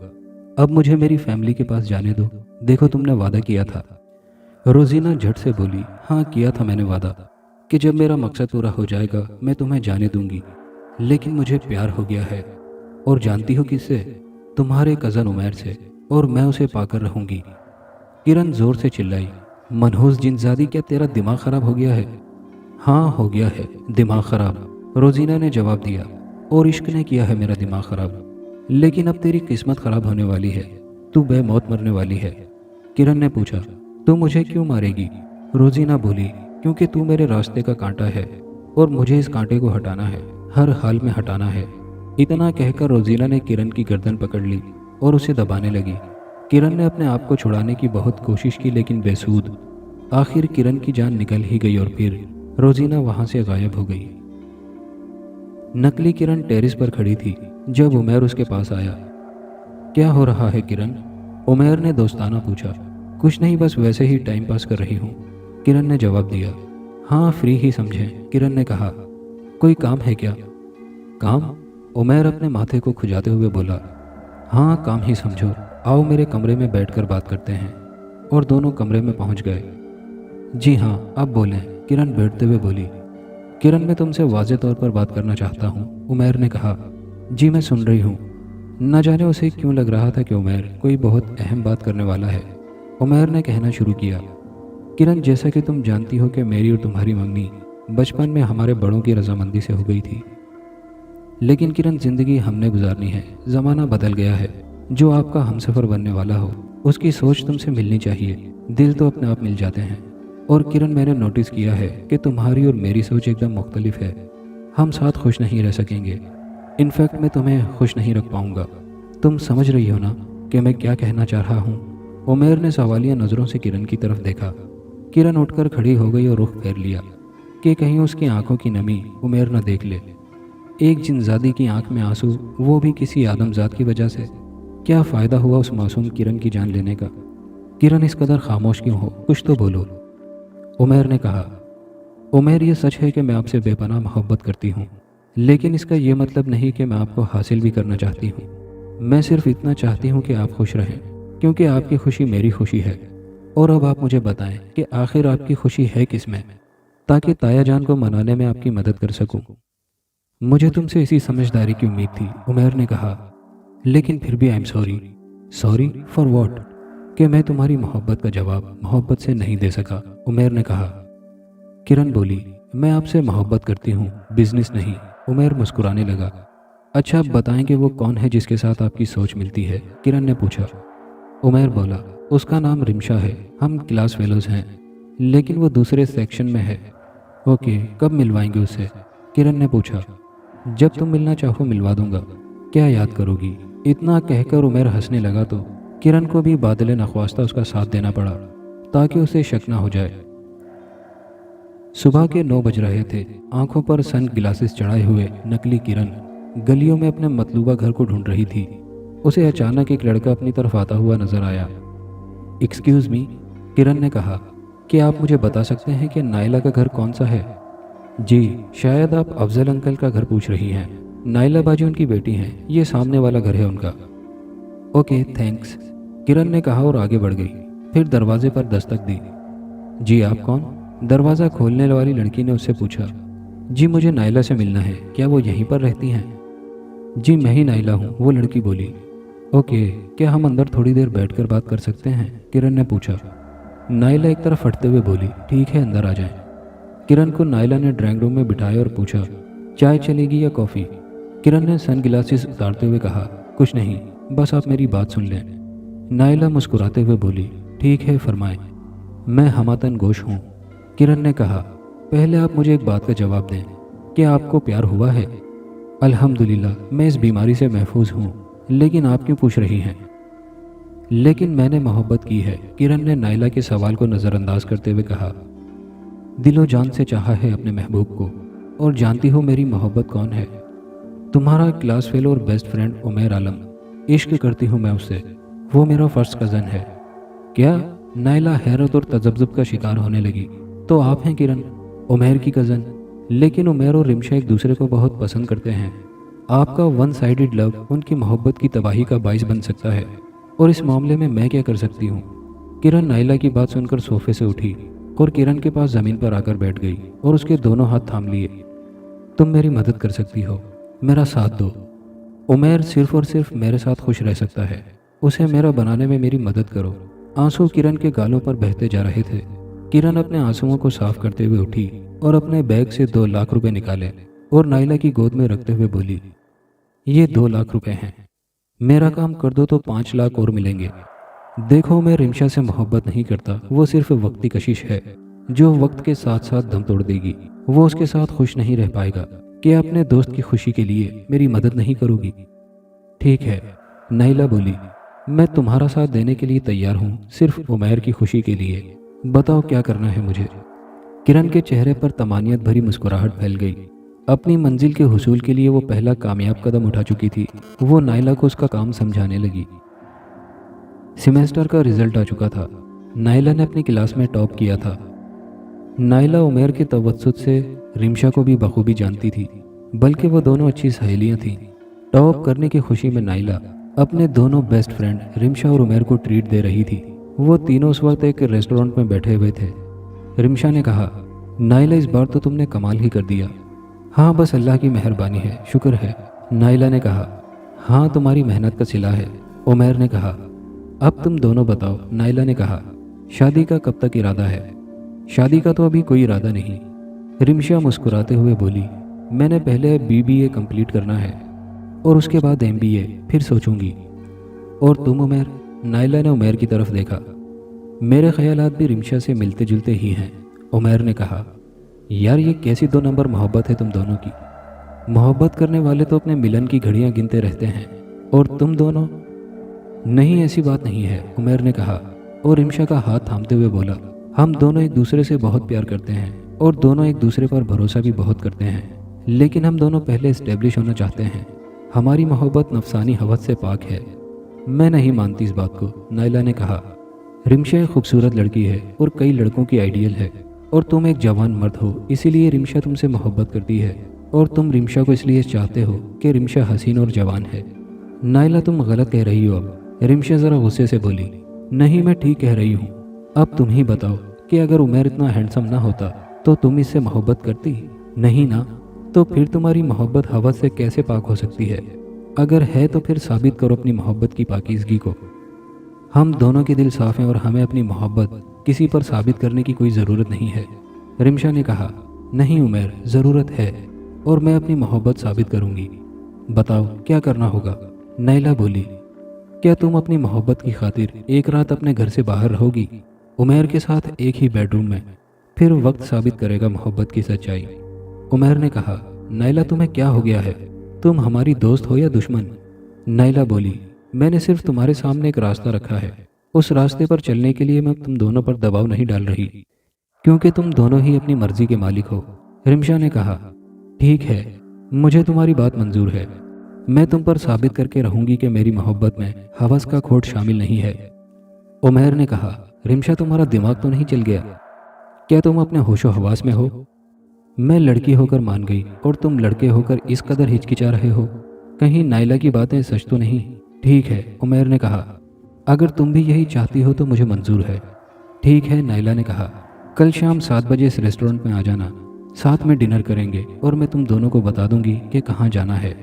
अब मुझे मेरी फैमिली के पास जाने दो। देखो, तुमने वादा किया था। रोजीना झट से बोली, हाँ किया था मैंने वादा कि जब मेरा मकसद पूरा हो जाएगा मैं तुम्हें जाने दूंगी। लेकिन मुझे प्यार हो गया है, और जानती हो किससे? तुम्हारे कज़न उमैर से, और मैं उसे पाकर रहूंगी। किरण जोर से चिल्लाई, मनहूस जिनजादी, क्या तेरा दिमाग खराब हो गया है? हाँ हो गया है दिमाग खराब, रोजीना ने जवाब दिया, और इश्क ने किया है मेरा दिमाग खराब। लेकिन अब तेरी किस्मत खराब होने वाली है, तू बेमौत मरने वाली है। किरण ने पूछा, तू मुझे क्यों मारेगी? रोजीना बोली, क्योंकि तू मेरे रास्ते का कांटा है और मुझे इस कांटे को हटाना है, हर हाल में हटाना है। इतना कहकर रोजीना ने किरण की गर्दन पकड़ ली और उसे दबाने लगी। किरण ने अपने आप को छुड़ाने की बहुत कोशिश की, लेकिन बेसूद। आखिर किरण की जान निकल ही गई और फिर रोजीना वहां से गायब हो गई। नकली किरण टेरिस पर खड़ी थी जब उमैर उसके पास आया। क्या हो रहा है किरण? उमैर ने दोस्ताना पूछा। कुछ नहीं, बस वैसे ही टाइम पास कर रही हूँ, किरण ने जवाब दिया। हाँ फ्री ही समझें, किरण ने कहा। कोई काम है क्या? काम? उमैर अपने माथे को खुजाते हुए बोला। हाँ काम ही समझो, आओ मेरे कमरे में बैठकर बात करते हैं। और दोनों कमरे में पहुंच गए। जी हाँ आप बोलें, किरण बैठते हुए बोली। किरण, मैं तुमसे वाज़े तौर पर बात करना चाहता हूँ, उमैर ने कहा। जी मैं सुन रही हूँ। न जाने उसे क्यों लग रहा था कि उमैर कोई बहुत अहम बात करने वाला है। उमैर ने कहना शुरू किया। किरण, जैसा कि तुम जानती हो कि मेरी और तुम्हारी मंगनी बचपन में हमारे बड़ों की रजामंदी से हो गई थी। लेकिन किरण, ज़िंदगी हमने गुजारनी है, ज़माना बदल गया है। जो आपका हमसफ़र बनने वाला हो उसकी सोच तुमसे मिलनी चाहिए। दिल तो अपने आप मिल जाते हैं। और किरण, मैंने नोटिस किया है कि तुम्हारी और मेरी सोच एकदम मुख्तलिफ है। हम साथ खुश नहीं रह सकेंगे। इनफैक्ट मैं तुम्हें खुश नहीं रख पाऊंगा। तुम समझ रही हो ना कि मैं क्या कहना चाह रहा हूँ? उमैर ने सवालिया नज़रों से किरण की तरफ देखा। किरण उठकर खड़ी हो गई और रुख फेर लिया कि कहीं उसकी आंखों की नमी उमैर न देख ले। एक जिनजादी की आंख में आंसू, वो भी किसी आदमजात की वजह से। क्या फ़ायदा हुआ उस मासूम किरण की जान लेने का? किरण, इस कदर खामोश क्यों हो? कुछ तो बोलो, उमैर ने कहा। उमैर, ये सच है कि मैं आपसे बेपनाह मोहब्बत करती हूँ, लेकिन इसका ये मतलब नहीं कि मैं आपको हासिल भी करना चाहती हूँ। मैं सिर्फ इतना चाहती हूँ कि आप खुश रहें, क्योंकि आपकी खुशी मेरी खुशी है। और अब आप मुझे बताएं कि आखिर आपकी खुशी है किस में, ताकि ताया जान को मनाने में आपकी मदद कर सकूं। मुझे तुमसे इसी समझदारी की उम्मीद थी, उमैर ने कहा। लेकिन फिर भी I am sorry. Sorry for what? कि मैं तुम्हारी मोहब्बत का जवाब मोहब्बत से नहीं दे सका, उमैर ने कहा। किरण बोली, मैं आपसे मोहब्बत करती हूँ, बिजनेस नहीं। उमेर मुस्कुराने लगा। अच्छा, आप बताएंगे वो कौन है जिसके साथ आपकी सोच मिलती है? किरण ने पूछा। उमेर बोला, उसका नाम रिमशा है, हम क्लास फेलोज हैं, लेकिन वो दूसरे सेक्शन में है। ओके, कब मिलवाएंगे उससे? किरण ने पूछा। जब तुम मिलना चाहो मिलवा दूंगा। क्या याद करोगी? इतना कहकर उमेर हंसने लगा तो किरण को भी बादल नख्वास्ता उसका साथ देना पड़ा ताकि उसे शक ना हो जाए। सुबह के 9 बज रहे थे। आंखों पर सन ग्लासेस चढ़ाए हुए नकली किरण गलियों में अपने मतलूबा घर को ढूंढ रही थी। उसे अचानक एक लड़का अपनी तरफ आता हुआ नजर आया। एक्सक्यूज मी, किरण ने कहा, क्या आप मुझे बता सकते हैं कि नायला का घर कौन सा है? जी, शायद आप अफजल अंकल का घर पूछ रही हैं। नायला बाजी उनकी बेटी हैं, ये सामने वाला घर है उनका। ओके, थैंक्स, किरण ने कहा और आगे बढ़ गई। फिर दरवाजे पर दस्तक दी। जी, आप कौन? दरवाज़ा खोलने वाली लड़की ने उससे पूछा। जी, मुझे नायला से मिलना है, क्या वो यहीं पर रहती हैं? जी, मैं ही नायला हूँ, वो लड़की बोली। ओके, क्या हम अंदर थोड़ी देर बैठकर बात कर सकते हैं? किरण ने पूछा। नायला एक तरफ हटते हुए बोली, ठीक है, अंदर आ जाएं। किरण को नायला ने ड्राइंग रूम में बिठाया और पूछा, चाय चलेगी या कॉफ़ी? किरण ने सन ग्लासेस उतारते हुए कहा, कुछ नहीं, बस आप मेरी बात सुन लें। नायला मुस्कुराते हुए बोली, ठीक है, फरमाएं। मैं हमातन गोश हूँ। किरण ने कहा, पहले आप मुझे एक बात का जवाब दें, क्या आपको प्यार हुआ है? अल्हम्दुलिल्लाह, मैं इस बीमारी से महफूज हूँ, लेकिन आप क्यों पूछ रही हैं? लेकिन मैंने मोहब्बत की है, किरण ने नायला के सवाल को नज़रअंदाज करते हुए कहा। दिलो जान से चाहा है अपने महबूब को, और जानती हो मेरी मोहब्बत कौन है? तुम्हारा क्लास फेलो और बेस्ट फ्रेंड उमेर आलम। इश्क करती हूँ मैं उससे, वो मेरा फर्स्ट कज़न है। क्या? नायला हैरत और तजब्जुब का शिकार होने लगी। तो आप हैं किरण, उमेर की कज़न? लेकिन उमेर और रिमशा एक दूसरे को बहुत पसंद करते हैं। आपका वन साइडेड लव उनकी मोहब्बत की तबाही का बाइस बन सकता है, और इस मामले में मैं क्या कर सकती हूँ? किरण नायला की बात सुनकर सोफे से उठी और किरण के पास ज़मीन पर आकर बैठ गई और उसके दोनों हाथ थाम लिए। तुम मेरी मदद कर सकती हो, मेरा साथ दो। उमेर सिर्फ और सिर्फ मेरे साथ खुश रह सकता है, उसे मेरा बनाने में मेरी मदद करो। आंसू किरण के गालों पर बहते जा रहे थे। किरण अपने आंसुओं को साफ करते हुए उठी और अपने बैग से 2 लाख रुपए निकाले और नायला की गोद में रखते हुए बोली, ये 2 लाख रुपए हैं, मेरा काम कर दो तो 5 लाख और मिलेंगे। देखो, मैं रिमशा से मोहब्बत नहीं करता, वो सिर्फ वक्ती कशिश है जो वक्त के साथ साथ दम तोड़ देगी। वो उसके साथ खुश नहीं रह पाएगा। क्या अपने दोस्त की खुशी के लिए मेरी मदद नहीं करोगी? ठीक है, नायला बोली, मैं तुम्हारा साथ देने के लिए तैयार हूँ, सिर्फ उमैर की खुशी के लिए। बताओ क्या करना है मुझे? किरण के चेहरे पर तमानियत भरी मुस्कुराहट फैल गई। अपनी मंजिल के हुसूल के लिए वो पहला कामयाब कदम उठा चुकी थी। वो नायला को उसका काम समझाने लगी। सेमेस्टर का रिजल्ट आ चुका था। नायला ने अपनी क्लास में टॉप किया था। नायला उमेर के तवज्जुद से रिमशा को भी बखूबी जानती थी, बल्कि वो दोनों अच्छी सहेलियां थीं। टॉप करने की खुशी में नायला अपने दोनों बेस्ट फ्रेंड रिमशा और उमेर को ट्रीट दे रही थी। वो तीनों उस वक्त एक रेस्टोरेंट में बैठे हुए थे। रिमशा ने कहा, नायला, इस बार तो तुमने कमाल ही कर दिया। हाँ, बस अल्लाह की मेहरबानी है, शुक्र है, नायला ने कहा। हाँ, तुम्हारी मेहनत का सिला है, उमेर ने कहा। अब तुम दोनों बताओ, नायला ने कहा। शादी का कब तक इरादा है? शादी का तो अभी कोई इरादा नहीं, रिमशा मुस्कुराते हुए बोली। मैंने पहले BBA कंप्लीट करना है और उसके बाद MBA, फिर सोचूंगी। और तुम उमेर? नायला ने उमेर की तरफ देखा। मेरे ख्यालात भी रिमशा से मिलते जुलते ही हैं, उमेर ने कहा। यार, ये कैसी 2 नंबर मोहब्बत है तुम दोनों की? मोहब्बत करने वाले तो अपने मिलन की घड़ियां गिनते रहते हैं, और तुम दोनों? नहीं, ऐसी बात नहीं है, उमेर ने कहा और रिमशा का हाथ थामते हुए बोला, हम दोनों एक दूसरे से बहुत प्यार करते हैं और दोनों एक दूसरे पर भरोसा भी बहुत करते हैं, लेकिन हम दोनों पहले इस्टेब्लिश होना चाहते हैं। हमारी मोहब्बत नफसानी हवस से पाक है। मैं नहीं मानती इस बात को, नायला ने कहा। रिमशा एक खूबसूरत लड़की है और कई लड़कों की आइडियल है, और तुम एक जवान मर्द हो, इसीलिए रिमशा तुमसे मोहब्बत करती है, और तुम रिमशा को इसलिए चाहते हो कि रिमशा हसीन और जवान है। नायला, तुम गलत कह रही हो अब, रिमशा ज़रा गुस्से से बोली। नहीं, मैं ठीक कह रही हूँ। अब तुम ही बताओ कि अगर उमेर इतना हैंडसम ना होता तो तुम इससे मोहब्बत करती? नहीं ना, तो फिर तुम्हारी मोहब्बत हवस से कैसे पाक हो सकती है? अगर है तो फिर साबित करो अपनी मोहब्बत की पाकीज़गी को। हम दोनों के दिल साफ़ हैं और हमें अपनी मोहब्बत किसी पर साबित करने की कोई ज़रूरत नहीं है। रिमशा ने कहा, नहीं उमैर, ज़रूरत है और मैं अपनी मोहब्बत साबित करूंगी। बताओ क्या करना होगा। नाइला बोली, क्या तुम अपनी मोहब्बत की खातिर एक रात अपने घर से बाहर रहोगी, उमैर के साथ एक ही बेडरूम में? फिर वक्त साबित करेगा मोहब्बत की सच्चाई। उमैर ने कहा, नाइला तुम्हें क्या हो गया है? तुम हमारी दोस्त हो या दुश्मन? नाइला बोली, मैंने सिर्फ तुम्हारे सामने एक रास्ता रखा है। उस रास्ते पर चलने के लिए मैं तुम दोनों पर दबाव नहीं डाल रही, क्योंकि तुम दोनों ही अपनी मर्जी के मालिक हो। रिमशा ने कहा, ठीक है, मुझे तुम्हारी बात मंजूर है। मैं तुम पर साबित करके रहूंगी कि मेरी मोहब्बत में हवस का खोट शामिल नहीं है। उमैर ने कहा, रिमशा तुम्हारा दिमाग तो नहीं चल गया? क्या तुम अपने होशो हवास में हो? मैं लड़की होकर मान गई और तुम लड़के होकर इस कदर हिचकिचा रहे हो। कहीं नाइला की बातें सच तो नहीं? ठीक है, उमैर ने कहा, अगर तुम भी यही चाहती हो तो मुझे मंजूर है। ठीक है, नाइला ने कहा, कल शाम 7 बजे इस रेस्टोरेंट में आ जाना। साथ में डिनर करेंगे और मैं तुम दोनों को बता दूंगी कि कहाँ जाना है।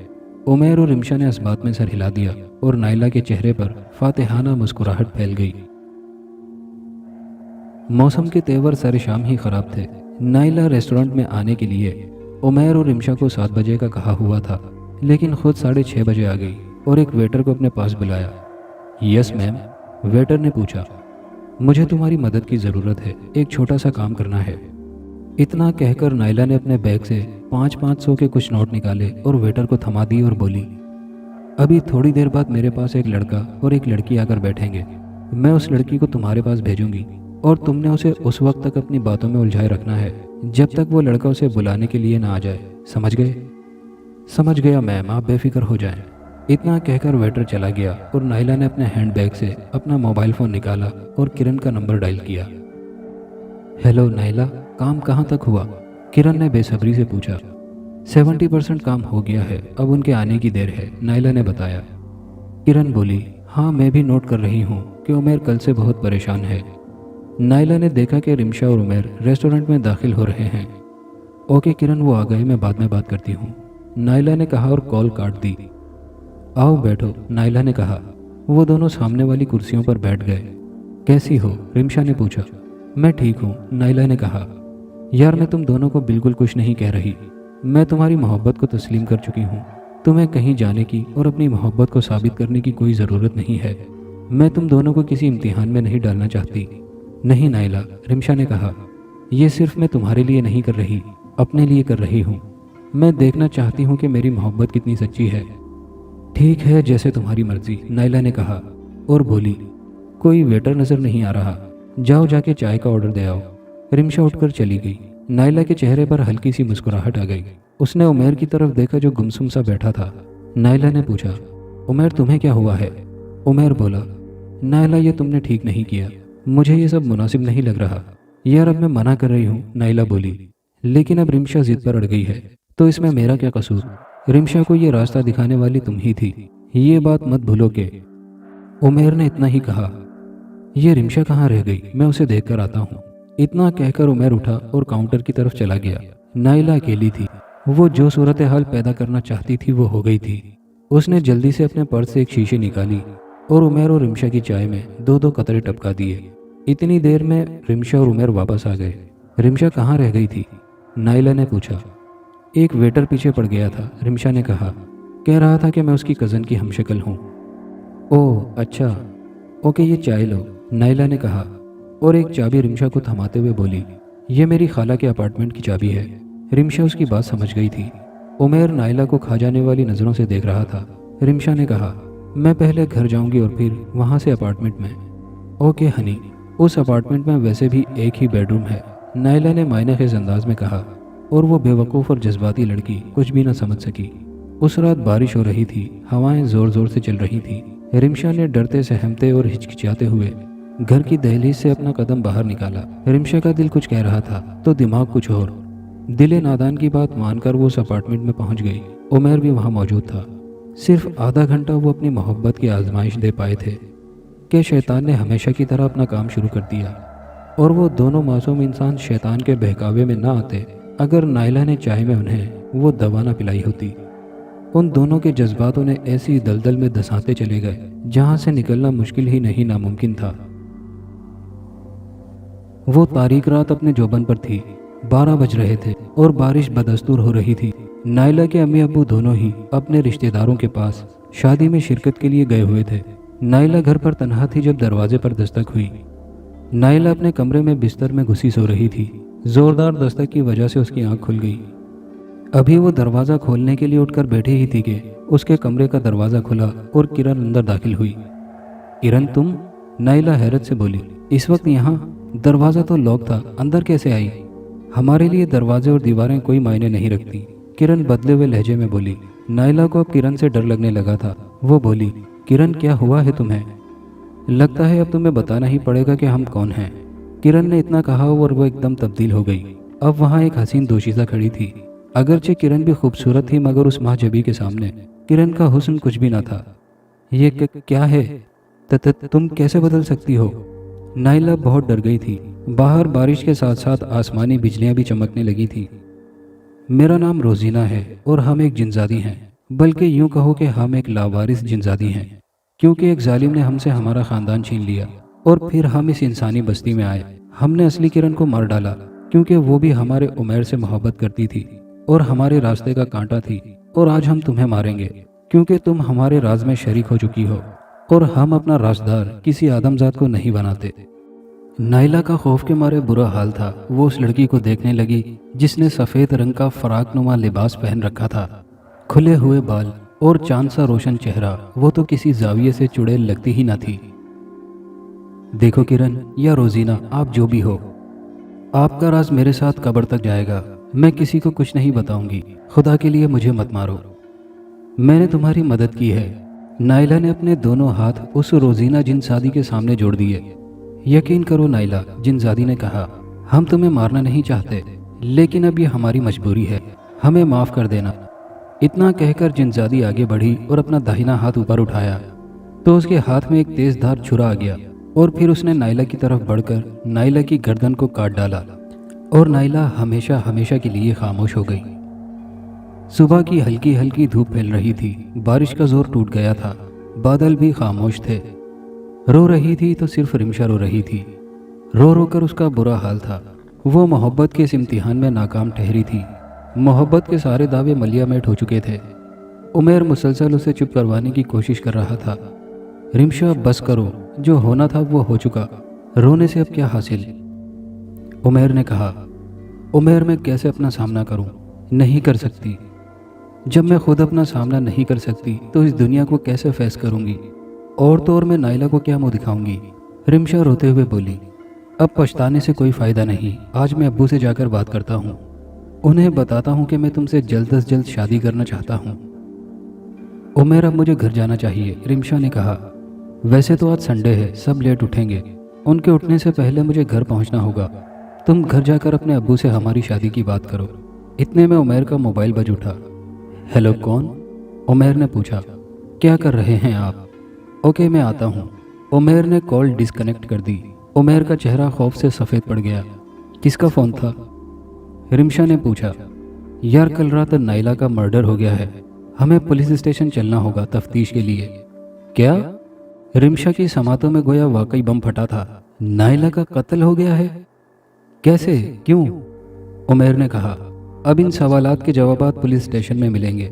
उमैर और रिमशा ने इस बात में सर हिला दिया और नाइला के चेहरे पर फातिहाना मुस्कुराहट फैल गई। मौसम के तेवर सारे शाम ही खराब थे। नाइला रेस्टोरेंट में आने के लिए उमैर और रिमशा को 7 बजे का कहा हुआ था, लेकिन खुद 6:30 बजे आ गई और एक वेटर को अपने पास बुलाया। यस मैम, वेटर ने पूछा, मुझे तुम्हारी मदद की ज़रूरत है, एक छोटा सा काम करना है। इतना कहकर नाइला ने अपने बैग से 500 के कुछ नोट निकाले और वेटर को थमा दी और बोली, अभी थोड़ी देर बाद मेरे पास एक लड़का और एक लड़की आकर बैठेंगे। मैं उस लड़की को तुम्हारे पास भेजूंगी और तुमने उसे उस वक्त तक अपनी बातों में उलझाए रखना है जब तक वो लड़का उसे बुलाने के लिए ना आ जाए। समझ गए? समझ गया मैम, आप बेफिक्र हो जाएं। इतना कहकर वेटर चला गया और नाइला ने अपने हैंडबैग से अपना मोबाइल फ़ोन निकाला और किरण का नंबर डायल किया। हेलो नाइला, काम कहाँ तक हुआ? किरण ने बेसब्री से पूछा। 70% काम हो गया है, अब उनके आने की देर है, नाइला ने बताया। किरण बोली, हाँ मैं भी नोट कर रही हूँ कि उमैर कल से बहुत परेशान है। नाइला ने देखा कि रिमशा और उमैर रेस्टोरेंट में दाखिल हो रहे हैं। ओके किरण, वो आ गए, मैं बाद में बात करती हूँ, नाइला ने कहा और कॉल काट दी। आओ बैठो, नाइला ने कहा। वो दोनों सामने वाली कुर्सियों पर बैठ गए। कैसी हो? रिमशा ने पूछा। मैं ठीक हूँ, नाइला ने कहा। यार मैं तुम दोनों को बिल्कुल कुछ नहीं कह रही। मैं तुम्हारी मोहब्बत को तस्लीम कर चुकी हूँ। तुम्हें कहीं जाने की और अपनी मोहब्बत को साबित करने की कोई ज़रूरत नहीं है। मैं तुम दोनों को किसी इम्तिहान में नहीं डालना चाहती। नहीं नाइला, रिमशा ने कहा, ये सिर्फ मैं तुम्हारे लिए नहीं कर रही, अपने लिए कर रही हूँ। मैं देखना चाहती हूँ कि मेरी मोहब्बत कितनी सच्ची है। ठीक है, जैसे तुम्हारी मर्जी, नाइला ने कहा और बोली, कोई वेटर नज़र नहीं आ रहा, जाओ जाके चाय का ऑर्डर दे आओ। रिमशा उठकर चली गई। नाइला के चेहरे पर हल्की सी मुस्कुराहट आ गई। उसने उमैर की तरफ देखा जो गुमसुम सा बैठा था। नाइला ने पूछा, उमैर तुम्हें क्या हुआ है? उमैर बोला, नाइला ये तुमने ठीक नहीं किया, मुझे ये सब मुनासिब नहीं लग रहा। यार अब मैं मना कर रही हूँ, नाइला बोली, लेकिन अब रिमशा जिद पर अड़ गई है, तो इसमें मेरा क्या कसूर? रिमशा को ये रास्ता दिखाने वाली तुम ही थी, ये बात मत भूलो के। उमैर ने इतना ही कहा। ये रिमशा कहाँ रह गई, मैं उसे देख कर आता हूँ। इतना कहकर उमैर उठा और काउंटर की तरफ चला गया। नाइला अकेली थी। वो जो सूरत हाल पैदा करना चाहती थी वो हो गई थी। उसने जल्दी से अपने पर्स से एक शीशी निकाली और उमैर और रिमशा की चाय में 2-2 कतरे टपका दिए। इतनी देर में रिमशा और उमैर वापस आ गए। रिमशा कहाँ रह गई थी? नाइला ने पूछा। एक वेटर पीछे पड़ गया था, रिमशा ने कहा। कह रहा था कि मैं उसकी कज़न की हमशक्ल हूँ। ओह अच्छा, ओके ये चाय लो, नाइला ने कहा और एक चाबी रिमशा को थमाते हुए बोली, ये मेरी खाला के अपार्टमेंट की चाबी है। रिमशा उसकी बात समझ गई थी। उमैर नाइला को खा जाने वाली नज़रों से देख रहा था। रिमशा ने कहा, मैं पहले घर जाऊंगी और फिर वहाँ से अपार्टमेंट में। ओके हनी, उस अपार्टमेंट में वैसे भी एक ही बेडरूम है, नाइला ने मायने खेज अंदाज में कहा और वो बेवकूफ़ और जज्बाती लड़की कुछ भी न समझ सकी। उस रात बारिश हो रही थी, हवाएं ज़ोर ज़ोर से चल रही थी। रिमशा ने डरते सहमते और हिचकिचाते हुए घर की दहलीज से अपना कदम बाहर निकाला। रिमशा का दिल कुछ कह रहा था तो दिमाग कुछ और। दिले नादान की बात मानकर वो उस अपार्टमेंट में पहुंच गई। उमैर भी वहां मौजूद था। सिर्फ आधा घंटा वो अपनी मोहब्बत की आजमाइश दे पाए थे कि शैतान ने हमेशा की तरह अपना काम शुरू कर दिया और वो दोनों मासूम इंसान शैतान के बहकावे में ना आते अगर नाइला ने चाय में उन्हें वो दवा ना पिलाई होती। उन दोनों के जज्बातों ने ऐसी दलदल में धंसाते चले गए जहां से निकलना मुश्किल ही नहीं नामुमकिन था। वो तारीक रात अपने जोबन पर थी। 12 बज रहे थे और बारिश बदस्तूर हो रही थी। नाइला के अम्मी अब्बू दोनों ही अपने रिश्तेदारों के पास शादी में शिरकत के लिए गए हुए थे। नाइला घर पर तन्हा थी जब दरवाजे पर दस्तक हुई। नाइला अपने कमरे में बिस्तर में घुसी सो रही थी। जोरदार दस्तक की वजह से उसकी आंख खुल गई। अभी वो दरवाज़ा खोलने के लिए उठकर बैठी ही थी कि उसके कमरे का दरवाज़ा खुला और किरण अंदर दाखिल हुई। किरण तुम? नाइला हैरत से बोली। इस वक्त यहाँ? दरवाज़ा तो लॉक था, अंदर कैसे आई? हमारे लिए दरवाजे और दीवारें कोई मायने नहीं रखती, किरण बदले हुए लहजे में बोली। नाइला को अब किरण से डर लगने लगा था। वो बोली, किरण क्या हुआ है तुम्हें? लगता है अब तुम्हें बताना ही पड़ेगा कि हम कौन हैं। किरण ने इतना कहा और वो एकदम तब्दील हो गई। अब वहाँ एक हसीन दोशीज़ा खड़ी थी। अगरचे किरण भी खूबसूरत थी मगर उस महाजबी के सामने किरण का हुस्न कुछ भी ना था। ये क्या है? तुम कैसे बदल सकती हो? नाइला बहुत डर गई थी। बाहर बारिश के साथ साथ आसमानी बिजलियां भी चमकने लगी थी। मेरा नाम रोजीना है और हम एक जिनजादी हैं, बल्कि यूं कहो कि हम एक लावारिस जिनजादी हैं, क्योंकि एक जालिम ने हमसे हमारा ख़ानदान छीन लिया और फिर हम इस इंसानी बस्ती में आए। हमने असली किरण को मार डाला क्योंकि वो भी हमारे उमैर से मोहब्बत करती थी और हमारे रास्ते का कांटा थी। और आज हम तुम्हें मारेंगे क्योंकि तुम हमारे राज में शरीक हो चुकी हो और हम अपना राजदार किसी आदमजात को नहीं बनाते। नाइला का खौफ के मारे बुरा हाल था। वो उस लड़की को देखने लगी जिसने सफ़ेद रंग का फराकनुमा लिबास पहन रखा था, खुले हुए बाल और चांद सा रोशन चेहरा। वो तो किसी जाविये से चुड़ैल लगती ही ना थी। देखो किरण या रोजीना, आप जो भी हो, आपका राज मेरे साथ कब्र तक जाएगा। मैं किसी को कुछ नहीं बताऊंगी। खुदा के लिए मुझे मत मारो। मैंने तुम्हारी मदद की है। नाइला ने अपने दोनों हाथ उस रोजीना जिनजादी के सामने जोड़ दिए। यकीन करो नाइला, जिनजादी ने कहा, हम तुम्हें मारना नहीं चाहते, लेकिन अब ये हमारी मजबूरी है, हमें माफ़ कर देना। इतना कहकर जिनजादी आगे बढ़ी और अपना दाहिना हाथ ऊपर उठाया तो उसके हाथ में एक तेज धार छुरा आ गया और फिर उसने नाइला की तरफ बढ़कर नाइला की गर्दन को काट डाला और नाइला हमेशा हमेशा के लिए खामोश हो गई। सुबह की हल्की हल्की धूप फैल रही थी। बारिश का जोर टूट गया था। बादल भी खामोश थे। रो रही थी तो सिर्फ रिमशा रो रही थी। रो रो कर उसका बुरा हाल था। वो मोहब्बत के इस इम्तिहान में नाकाम ठहरी थी। मोहब्बत के सारे दावे मलियामेट हो चुके थे। उमैर मुसलसल उसे चुप करवाने की कोशिश कर रहा था। रिमशा बस करो, जो होना था वो हो चुका, रोने से अब क्या हासिल? उमैर ने कहा। उमैर मैं कैसे अपना सामना करूं? नहीं कर सकती। जब मैं खुद अपना सामना नहीं कर सकती तो इस दुनिया को कैसे फैस करूंगी? और तो और मैं नाइला को क्या मुंह दिखाऊंगी? रिमशा रोते हुए बोली। अब पछताने से कोई फ़ायदा नहीं। आज मैं अब्बू से जाकर बात करता हूँ, उन्हें बताता हूँ कि मैं तुमसे जल्द से जल्द शादी करना चाहता हूँ। उमैर अब मुझे घर जाना चाहिए, रिमशा ने कहा। वैसे तो आज संडे है, सब लेट उठेंगे। उनके उठने से पहले मुझे घर पहुँचना होगा। तुम घर जाकर अपने अब्बू से हमारी शादी की बात करो। इतने में उमैर का मोबाइल बज उठा। हेलो, कौन? उमैर ने पूछा। क्या कर रहे हैं आप? ओके मैं आता हूँ। उमैर ने कॉल डिस्कनेक्ट कर दी। उमैर का चेहरा खौफ से सफ़ेद पड़ गया। किसका फ़ोन था? रिमशा ने पूछा। यार कल रात नाइला का मर्डर हो गया है, हमें पुलिस स्टेशन चलना होगा तफ्तीश के लिए। क्या? रिमशा की समातों में गोया वाकई बम फटा था। नाइला का कत्ल हो गया है? कैसे, क्यों? उमैर ने कहा। अब इन सवालात के जवाबात पुलिस स्टेशन में मिलेंगे।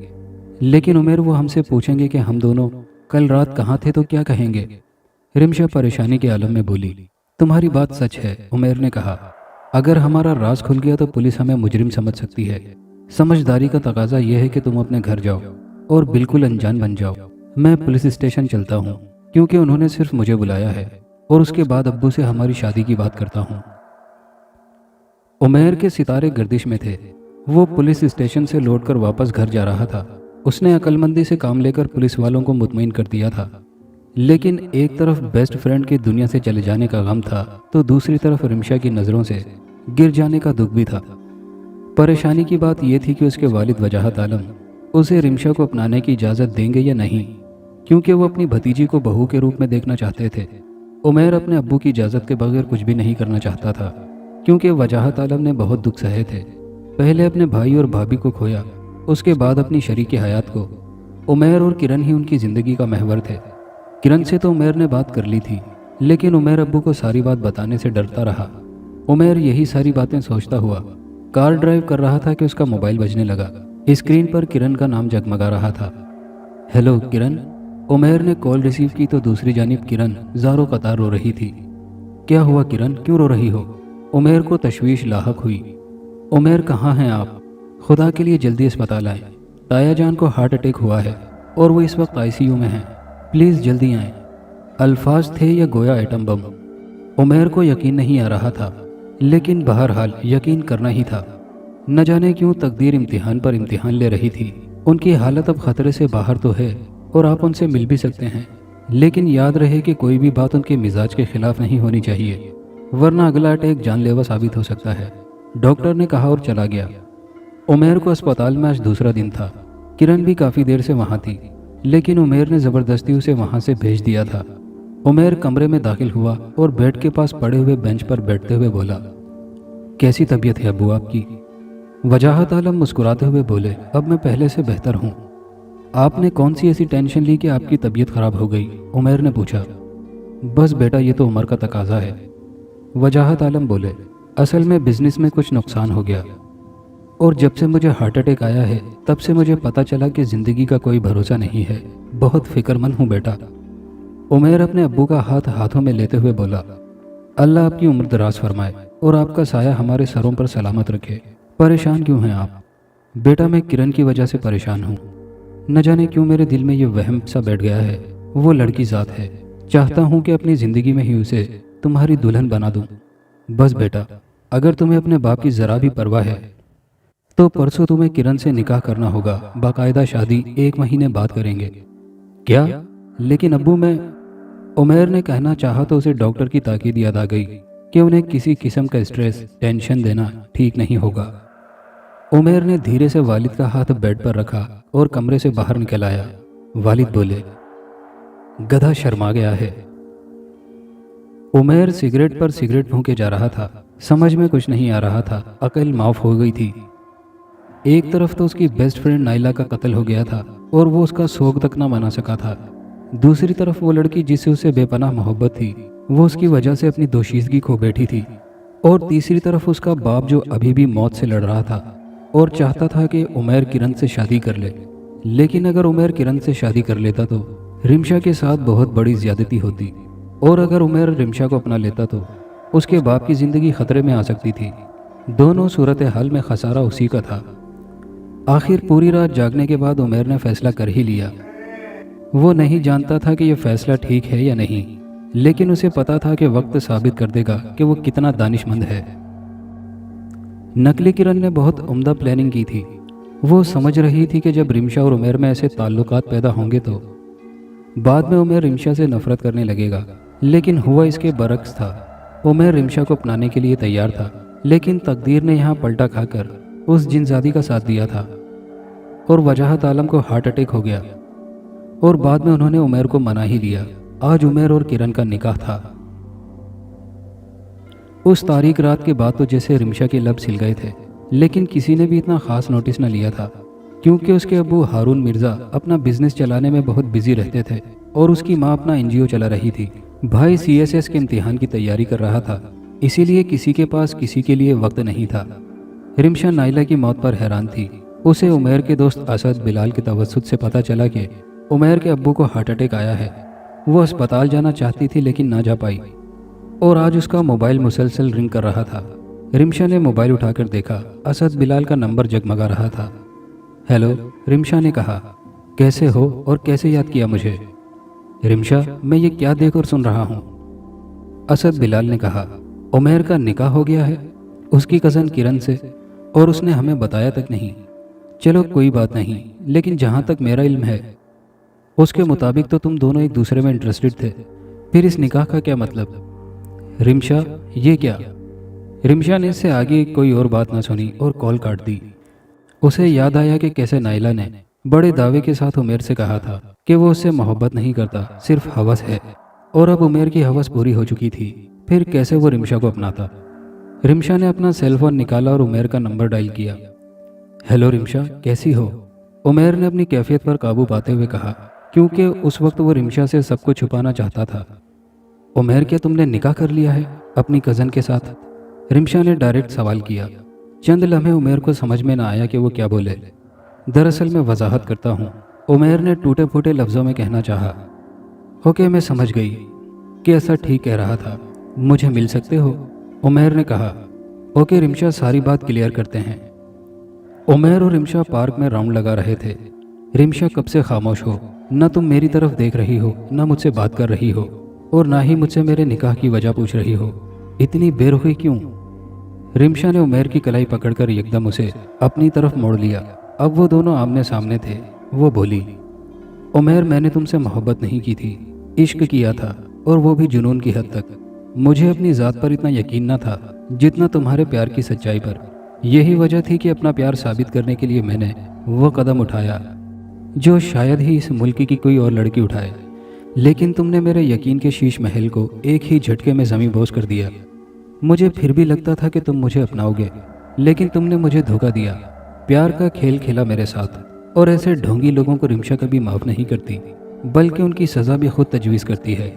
लेकिन उमैर वो हमसे पूछेंगे कि हम दोनों कल रात कहाँ थे तो क्या कहेंगे? रिमशा परेशानी के आलम में बोली। तुम्हारी बात सच है, उमैर ने कहा। अगर हमारा राज खुल गया तो पुलिस हमें मुजरिम समझ सकती है। समझदारी का तकाजा यह है कि तुम अपने घर जाओ और बिल्कुल अनजान बन जाओ। मैं पुलिस स्टेशन चलता हूँ क्योंकि उन्होंने सिर्फ मुझे बुलाया है और उसके बाद अब्बू से हमारी शादी की बात करता हूँ। उमैर के सितारे गर्दिश में थे। वो पुलिस स्टेशन से लौटकर वापस घर जा रहा था। उसने अक्लमंदी से काम लेकर पुलिस वालों को मुतमईन कर दिया था, लेकिन एक तरफ बेस्ट फ्रेंड की दुनिया से चले जाने का गम था तो दूसरी तरफ रिमशा की नज़रों से गिर जाने का दुख भी था। परेशानी की बात यह थी कि उसके वालिद वजाहत आलम उसे रिमशा को अपनाने की इजाज़त देंगे या नहीं, क्योंकि वो अपनी भतीजी को बहू के रूप में देखना चाहते थे। उमैर अपने अब्बू की इजाज़त के बगैर कुछ भी नहीं करना चाहता था, क्योंकि वजाहत आलम ने बहुत दुख सहे थे। पहले अपने भाई और भाभी को खोया, उसके बाद अपनी शरीक हयात को। उमैर और किरण ही उनकी ज़िंदगी का महवर थे। किरण से तो उमैर ने बात कर ली थी, लेकिन उमैर अब्बू को सारी बात बताने से डरता रहा। उमैर यही सारी बातें सोचता हुआ कार ड्राइव कर रहा था कि उसका मोबाइल बजने लगा। स्क्रीन पर किरण का नाम जगमगा रहा था। हेलो किरण। उमेर ने कॉल रिसीव की तो दूसरी जानिब किरण ज़ारो कतार रो रही थी। क्या हुआ किरण, क्यों रो रही हो? उमेर को तशवीश लाहक हुई। उमेर कहाँ हैं आप? खुदा के लिए जल्दी अस्पताल आएं। ताया जान को हार्ट अटैक हुआ है और वो इस वक्त आईसीयू में हैं। प्लीज़ जल्दी आएं। अल्फाज थे या गोया एटम बम। उमेर को यकीन नहीं आ रहा था, लेकिन बहरहाल यकीन करना ही था। न जाने क्यों तकदीर इम्तिहान पर इम्तिहान ले रही थी। उनकी हालत अब खतरे से बाहर तो है और आप उनसे मिल भी सकते हैं, लेकिन याद रहे कि कोई भी बात उनके मिजाज के खिलाफ नहीं होनी चाहिए, वरना अगला अटैक जानलेवा साबित हो सकता है। डॉक्टर ने कहा और चला गया। उमेर को अस्पताल में आज दूसरा दिन था। किरण भी काफ़ी देर से वहाँ थी, लेकिन उमेर ने ज़बरदस्ती उसे वहाँ से भेज दिया था। उमेर कमरे में दाखिल हुआ और बेड के पास पड़े हुए बेंच पर बैठते हुए बोला, कैसी तबीयत है अब्बू आपकी? वजाहत आलम मुस्कुराते हुए बोले, अब मैं पहले से बेहतर हूँ। आपने कौन सी ऐसी टेंशन ली कि आपकी तबीयत खराब हो गई? उमेर ने पूछा। बस बेटा, ये तो उम्र का तकाजा है। वजाहत आलम बोले, असल में बिजनेस में कुछ नुकसान हो गया और जब से मुझे हार्ट अटैक आया है तब से मुझे पता चला कि ज़िंदगी का कोई भरोसा नहीं है। बहुत फिक्रमंद हूँ बेटा। उमेर अपने अब्बू का हाथ हाथों में लेते हुए बोला, अल्लाह आपकी उम्र दराज फरमाए और आपका साया हमारे सरों पर सलामत रखे। परेशान क्यों हैं आप? बेटा, मैं किरण की वजह से परेशान हूँ। न जाने क्यों मेरे दिल में ये वहम सा बैठ गया है। वो लड़की ज़ात है, चाहता हूँ कि अपनी ज़िंदगी में ही उसे तुम्हारी दुल्हन बना दूँ। बस बेटा, अगर तुम्हें अपने बाप की ज़रा भी परवाह है तो परसों तुम्हें किरण से निकाह करना होगा। बाकायदा शादी 1 महीने बाद करेंगे। क्या? लेकिन अब्बू, मैं उमेर ने कहना चाहा तो उसे डॉक्टर की ताकीद याद आ गई कि उन्हें किसी किस्म का स्ट्रेस, टेंशन देना ठीक नहीं होगा। उमेर ने धीरे से वालिद का हाथ बेड पर रखा और कमरे से बाहर निकल आया। वालिद बोले, गधा शर्मा गया है। उमेर सिगरेट पर सिगरेट फूंके जा रहा था। समझ में कुछ नहीं आ रहा था। अकल माफ हो गई थी। एक तरफ तो उसकी बेस्ट फ्रेंड नाइला का कत्ल हो गया था और वो उसका शोक तक ना मना सका था। दूसरी तरफ वो लड़की जिससे उसे बेपनाह मोहब्बत थी, वो उसकी वजह से अपनी दोशीजगी खो बैठी थी। और तीसरी तरफ उसका बाप जो अभी भी मौत से लड़ रहा था और चाहता था कि उमेर किरण से शादी कर ले। लेकिन अगर उमेर किरण से शादी कर लेता तो रिमशा के साथ बहुत बड़ी ज्यादती होती, और अगर उमेर रिमशा को अपना लेता तो उसके बाप की जिंदगी खतरे में आ सकती थी। दोनों सूरत हाल में खसारा उसी का था। आखिर पूरी रात जागने के बाद उमेर ने फैसला कर ही लिया। वो नहीं जानता था कि यह फैसला ठीक है या नहीं, लेकिन उसे पता था कि वक्त साबित कर देगा कि वो कितना दानिशमंद है। नकली किरण ने बहुत उम्दा प्लानिंग की थी। वो समझ रही थी कि जब रिमशा और उमेर में ऐसे ताल्लुकात पैदा होंगे तो बाद में उमेर रिमशा से नफरत करने लगेगा। लेकिन हुआ इसके बरक्स था। उमेर रिमशा को अपनाने के लिए तैयार था, लेकिन तकदीर ने यहाँ पलटा खाकर उस जिनजादी का साथ दिया था और वजाहत आलम को हार्ट अटैक हो गया और बाद में उन्होंने उमेर को मना ही लिया। आज उमेर और किरण का निकाह था। उस तारीख रात के बाद तो जैसे रिमशा के लब सिल गए थे, लेकिन किसी ने भी इतना खास नोटिस न लिया था, क्योंकि उसके अब्बू हारून मिर्ज़ा अपना बिजनेस चलाने में बहुत बिजी रहते थे और उसकी माँ अपना एनजीओ चला रही थी। भाई सीएसएस के इम्तिहान की तैयारी कर रहा था, इसीलिए किसी के पास किसी के लिए वक्त नहीं था। रिमशा नाइला की मौत पर हैरान थी। उसे उमेर के दोस्त असद बिलाल के तवस्सुत से पता चला कि उमेर के अब्बू को हार्ट अटैक आया है। वो अस्पताल जाना चाहती थी लेकिन ना जा पाई, और आज उसका मोबाइल मुसलसल रिंग कर रहा था। रिमशा ने मोबाइल उठाकर देखा, असद बिलाल का नंबर जगमगा रहा था। हेलो, रिमशा ने कहा। कैसे हो और कैसे याद किया मुझे? रिमशा, मैं ये क्या देख और सुन रहा हूँ? असद बिलाल ने कहा, उमेर का निकाह हो गया है उसकी कज़न किरण से, और उसने हमें बताया तक नहीं। चलो कोई बात नहीं, लेकिन जहाँ तक मेरा इल्म है उसके मुताबिक तो तुम दोनों एक दूसरे में इंटरेस्टेड थे। फिर इस निकाह का क्या मतलब? रिमशा, ये क्या? रिमशा ने इससे आगे कोई और बात ना सुनी और कॉल काट दी। उसे याद आया कि कैसे नाइला ने बड़े दावे के साथ उमेर से कहा था कि वो उससे मोहब्बत नहीं करता, सिर्फ हवस है, और अब उमेर की हवस पूरी हो चुकी थी। फिर कैसे वो रिमशा को अपनाता? रिमशा ने अपना सेलफोन निकाला और उमेर का नंबर डायल किया। हेलो रिमशा, कैसी हो? उमेर ने अपनी कैफियत पर काबू पाते हुए कहा, क्योंकि उस वक्त वो रिमशा से सब कुछ छुपाना चाहता था। उमेर, क्या तुमने निकाह कर लिया है अपनी कज़न के साथ? रिमशा ने डायरेक्ट सवाल किया। चंद लम्हे उमेर को समझ में ना आया कि वो क्या बोले। दरअसल मैं वजाहत करता हूँ, उमेर ने टूटे फूटे लफ्ज़ों में कहना चाहा। ओके, मैं समझ गई कि ऐसा ठीक कह रहा था। मुझे मिल सकते हो? उमेर ने कहा। ओके रिमशा, सारी बात क्लियर करते हैं। उमेर और रिमशा पार्क में राउंड लगा रहे थे। रिमशा कब से खामोश हो, न तुम मेरी तरफ देख रही हो, न मुझसे बात कर रही हो, और ना ही मुझसे मेरे निकाह की वजह पूछ रही हो। इतनी बेरुखी क्यों? रिमशा ने उमेर की कलाई पकड़कर एकदम उसे अपनी तरफ मोड़ लिया। अब वो दोनों आमने सामने थे। वो बोली, उमेर, मैंने तुमसे मोहब्बत नहीं की थी, इश्क किया था, और वो भी जुनून की हद तक। मुझे अपनी ज़ात पर इतना यकीन न था जितना तुम्हारे प्यार की सच्चाई पर। यही वजह थी कि अपना प्यार साबित करने के लिए मैंने वो कदम उठाया जो शायद ही इस मुल्क की कोई और लड़की उठाए। लेकिन तुमने मेरे यकीन के शीश महल को एक ही झटके में ज़मीं बोझ कर दिया। मुझे फिर भी लगता था कि तुम मुझे अपनाओगे, लेकिन तुमने मुझे धोखा दिया। प्यार का खेल खेला मेरे साथ, और ऐसे ढोंगी लोगों को रिमशा कभी माफ़ नहीं करती, बल्कि उनकी सज़ा भी खुद तजवीज़ करती है।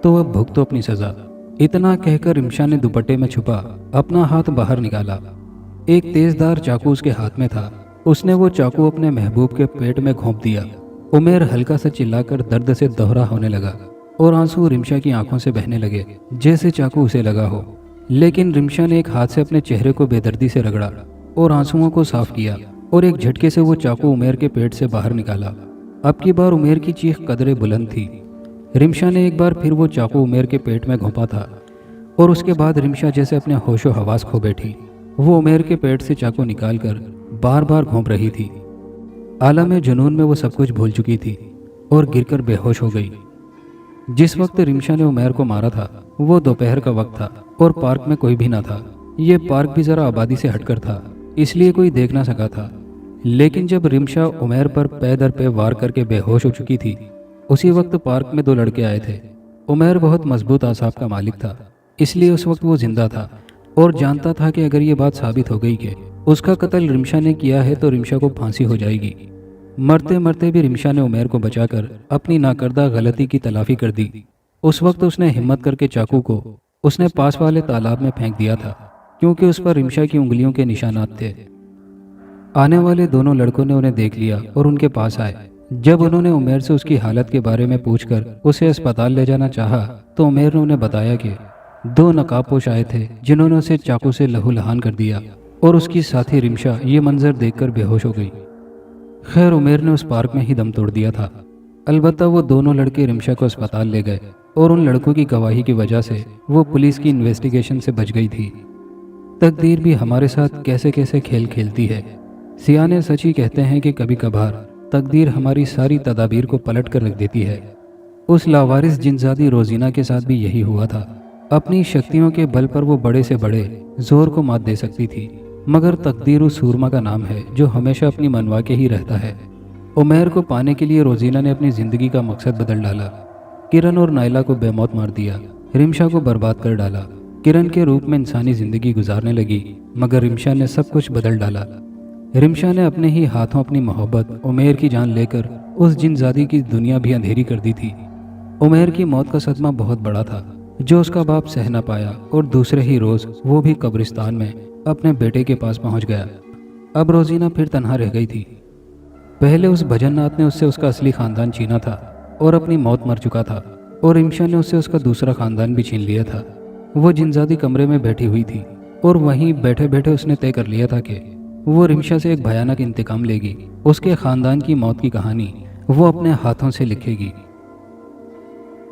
तो अब भुगतो अपनी सज़ा। इतना कहकर रिमशा ने दुपट्टे में छुपा अपना हाथ बाहर निकाला। एक तेज़दार चाकू उसके हाथ में था। उसने वो चाकू अपने महबूब के पेट में घोंप दिया। उमेर हल्का सा चिल्लाकर दर्द से दोहरा होने लगा, और आंसू रिमशा की आंखों से बहने लगे जैसे चाकू उसे लगा हो। लेकिन रिमशा ने एक हाथ से अपने चेहरे को बेदर्दी से रगड़ा और आंसुओं को साफ किया, और एक झटके से वो चाकू उमेर के पेट से बाहर निकाला। अब की बार उमेर की चीख कदरे बुलंद थी। रिमशा ने एक बार फिर वो चाकू उमेर के पेट में घोंपा था, और उसके बाद रिमशा जैसे अपने होशो हवास खो बैठी। वो उमेर के पेट से चाकू निकालकर बार बार घोंप रही थी। आलम जुनून में वो सब कुछ भूल चुकी थी और गिरकर बेहोश हो गई। जिस वक्त रिमशा ने उमेर को मारा था वो दोपहर का वक्त था, और पार्क में कोई भी ना था। ये पार्क भी ज़रा आबादी से हटकर था, इसलिए कोई देख ना सका था। लेकिन जब रिमशा उमेर पर पै दर पे वार करके बेहोश हो चुकी थी, उसी वक्त पार्क में दो लड़के आए थे। उमेर बहुत मजबूत आसाब का मालिक था, इसलिए उस वक्त वो जिंदा था और जानता था कि अगर ये बात साबित हो गई कि उसका कत्ल रिमशा ने किया है तो रिमशा को फांसी हो जाएगी। मरते मरते भी रिमशा ने उमेर को बचाकर अपनी नाकर्दा गलती की तलाफी कर दी। उस वक्त उसने हिम्मत करके चाकू को उसने पास वाले तालाब में फेंक दिया था, क्योंकि उस पर रिमशा की उंगलियों के निशानात थे। आने वाले दोनों लड़कों ने उन्हें देख लिया और उनके पास आए। जब उन्होंने उमेर से उसकी हालत के बारे में पूछकर उसे अस्पताल ले जाना चाहा, तो उमेर ने उन्हें बताया कि दो नकाबपोश आए थे जिन्होंने उसे चाकू से लहूलुहान कर दिया, और उसकी साथी रिमशा ये मंजर देखकर बेहोश हो गई। खैर, उमेर ने उस पार्क में ही दम तोड़ दिया था। अलबत्ता वो दोनों लड़के रिमशा को अस्पताल ले गए, और उन लड़कों की गवाही की वजह से वो पुलिस की इन्वेस्टिगेशन से बच गई थी। तकदीर भी हमारे साथ कैसे कैसे खेल खेलती है। सियाने सच ही कहते हैं कि कभी कभार तकदीर हमारी सारी तदाबीर को पलट कर रख देती है। उस लावारिस जिनजादी रोजीना के साथ भी यही हुआ था। अपनी शक्तियों के बल पर वो बड़े से बड़े जोर को मात दे सकती थी, मगर तकदीर उस सूरमा का नाम है जो हमेशा अपनी मनवा के ही रहता है। उमेर को पाने के लिए रोजीना ने अपनी ज़िंदगी का मकसद बदल डाला। किरण और नायला को बेमौत मार दिया, रिमशा को बर्बाद कर डाला। किरण के रूप में इंसानी ज़िंदगी गुजारने लगी, मगर रिमशा ने सब कुछ बदल डाला। रिमशा ने अपने ही हाथों अपनी मोहब्बत उमेर की जान लेकर उस जिनजादी की दुनिया भी अंधेरी कर दी थी। उमेर की मौत का सदमा बहुत बड़ा था, जो उसका बाप सह न पाया, और दूसरे ही रोज़ वो भी कब्रिस्तान में अपने बेटे के पास पहुंच गया। अब रोजीना फिर तन्हा रह गई थी। पहले उस भजननाथ ने उससे उसका असली ख़ानदान छीना था और अपनी मौत मर चुका था, और रिमशा ने उससे उसका दूसरा ख़ानदान भी छीन लिया था। वो जिनजादी कमरे में बैठी हुई थी, और वहीं बैठे बैठे उसने तय कर लिया था कि वो रिमशा से एक भयानक इंतकाम लेगी। उसके ख़ानदान की मौत की कहानी वो अपने हाथों से लिखेगी।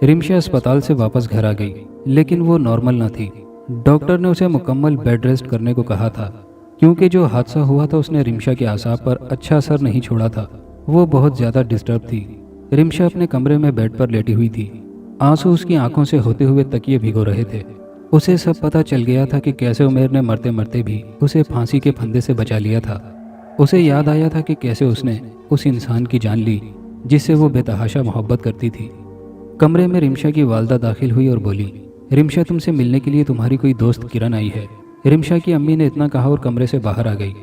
रिमशा अस्पताल से वापस घर आ गई, लेकिन वो नॉर्मल न थी। डॉक्टर ने उसे मुकम्मल बेड रेस्ट करने को कहा था, क्योंकि जो हादसा हुआ था उसने रिमशा के आसाब पर अच्छा असर नहीं छोड़ा था। वो बहुत ज़्यादा डिस्टर्ब थी। रिमशा अपने कमरे में बेड पर लेटी हुई थी। आंसू उसकी आंखों से होते हुए तकिए भिगो रहे थे। उसे सब पता चल गया था कि कैसे उमेर ने मरते मरते भी उसे फांसी के फंदे से बचा लिया था। उसे याद आया था कि कैसे उसने उस इंसान की जान ली जिससे वो बेतहाशा मोहब्बत करती थी। कमरे में रिमशा की वालदा दाखिल हुई और बोली, रिमशा, तुमसे मिलने के लिए तुम्हारी कोई दोस्त किरण आई है। रिमशा की अम्मी ने इतना कहा और कमरे से बाहर आ गई,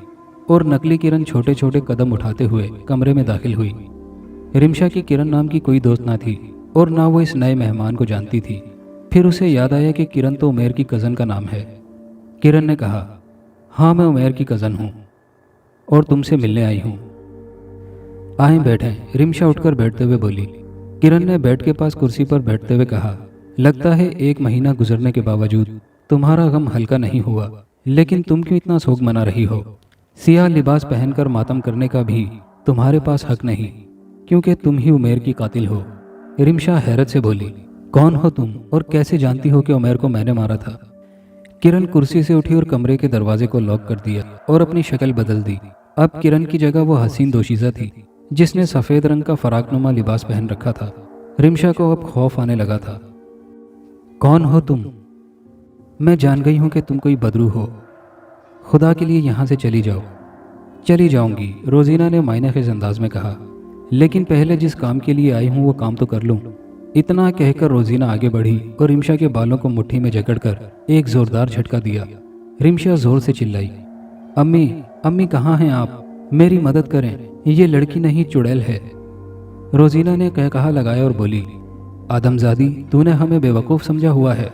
और नकली किरण छोटे छोटे कदम उठाते हुए कमरे में दाखिल हुई। रिमशा की किरण नाम की कोई दोस्त ना थी, और ना वो इस नए मेहमान को जानती थी। फिर उसे याद आया कि किरण तो उमेर की कज़न का नाम है। किरण ने कहा, हाँ, मैं उमेर की कज़न हूँ और तुमसे मिलने आई हूँ। आए बैठें, रिमशा उठकर बैठते हुए बोली। किरण ने बेड के पास कुर्सी पर बैठते हुए कहा, लगता है 1 महीना गुजरने के बावजूद तुम्हारा गम हल्का नहीं हुआ, लेकिन तुम क्यों इतना शोक मना रही हो? सियाह लिबास पहनकर मातम करने का भी तुम्हारे पास हक नहीं, क्योंकि तुम ही उमेर की कातिल हो। रिमशा हैरत से बोली, कौन हो तुम और कैसे जानती हो कि उमेर को मैंने मारा था? किरण कुर्सी से उठी और कमरे के दरवाजे को लॉक कर दिया और अपनी शक्ल बदल दी। अब किरण की जगह वो हसीन दोशीज़ा थी जिसने सफ़ेद रंग का फराकनुमा लिबास पहन रखा था। रिमशा को अब खौफ आने लगा था। कौन हो तुम? मैं जान गई हूं कि तुम कोई बदरू हो। खुदा के लिए यहाँ से चली जाओ। चली जाऊंगी, रोजीना ने मायनेखेज़ अंदाज में कहा, लेकिन पहले जिस काम के लिए आई हूँ वो काम तो कर लूँ। इतना कहकर रोजीना आगे बढ़ी और रिमशा के बालों को मुट्ठी में जकड़कर एक जोरदार झटका दिया। रिमशा जोर से चिल्लाई, अम्मी, अम्मी कहाँ हैं आप? मेरी मदद करें, ये लड़की नहीं चुड़ैल है। रोजीना ने कहा लगाया और बोली, आदमजादी, तूने हमें बेवकूफ़ समझा हुआ है।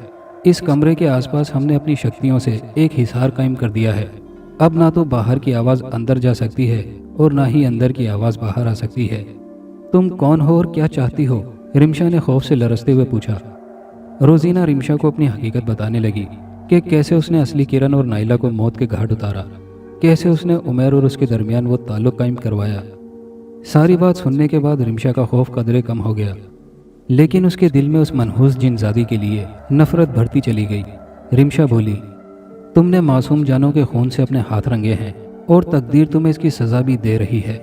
इस कमरे के आसपास हमने अपनी शक्तियों से एक हिसार कायम कर दिया है। अब ना तो बाहर की आवाज़ अंदर जा सकती है और ना ही अंदर की आवाज़ बाहर आ सकती है। तुम कौन हो और क्या चाहती हो? रिमशा ने खौफ से लरसते हुए पूछा। रोजीना रिमशा को अपनी हकीकत बताने लगी कि कैसे उसने असली किरण और नाइला को मौत के घाट उतारा, कैसे उसने उमेर और उसके दरमियान वो ताल्लुक कायम करवाया। सारी बात सुनने के बाद रिमशा का खौफ कदरे कम हो गया, लेकिन उसके दिल में उस मनहूस जिनजादी के लिए नफरत बढ़ती चली गई। रिमशा बोली, तुमने मासूम जानों के खून से अपने हाथ रंगे हैं और तकदीर तुम्हें इसकी सज़ा भी दे रही है।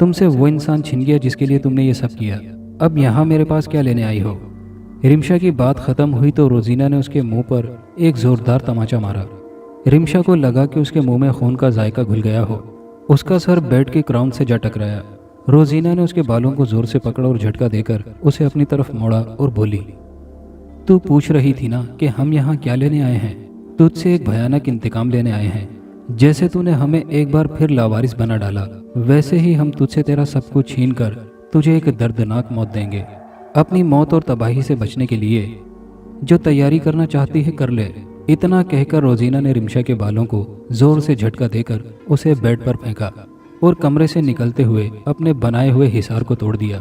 तुमसे वो इंसान छिन गया जिसके लिए तुमने ये सब किया। अब यहाँ मेरे पास क्या लेने आई हो? रिमशा की बात ख़त्म हुई तो रोजीना ने उसके मुंह पर एक ज़ोरदार तमाचा मारा। रिमशा को लगा कि उसके मुंह में खून का जायका घुल गया हो। उसका सर बेड के क्राउन से जा टकराया। रोजीना ने उसके बालों को जोर से पकड़ा और झटका देकर उसे अपनी तरफ मोड़ा और बोली, तू पूछ रही थी ना कि हम यहाँ क्या लेने आए हैं? तुझसे एक भयानक इंतकाम लेने आए हैं। जैसे तूने हमें एक बार फिर लावारिस बना डाला, वैसे ही हम तुझसे तेरा सब कुछ छीन कर तुझे एक दर्दनाक मौत देंगे। अपनी मौत और तबाही से बचने के लिए जो तैयारी करना चाहती है कर ले। इतना कहकर रोजीना ने रिमशा के बालों को जोर से झटका देकर उसे बेड पर फेंका और कमरे से निकलते हुए अपने बनाए हुए हिसार को तोड़ दिया।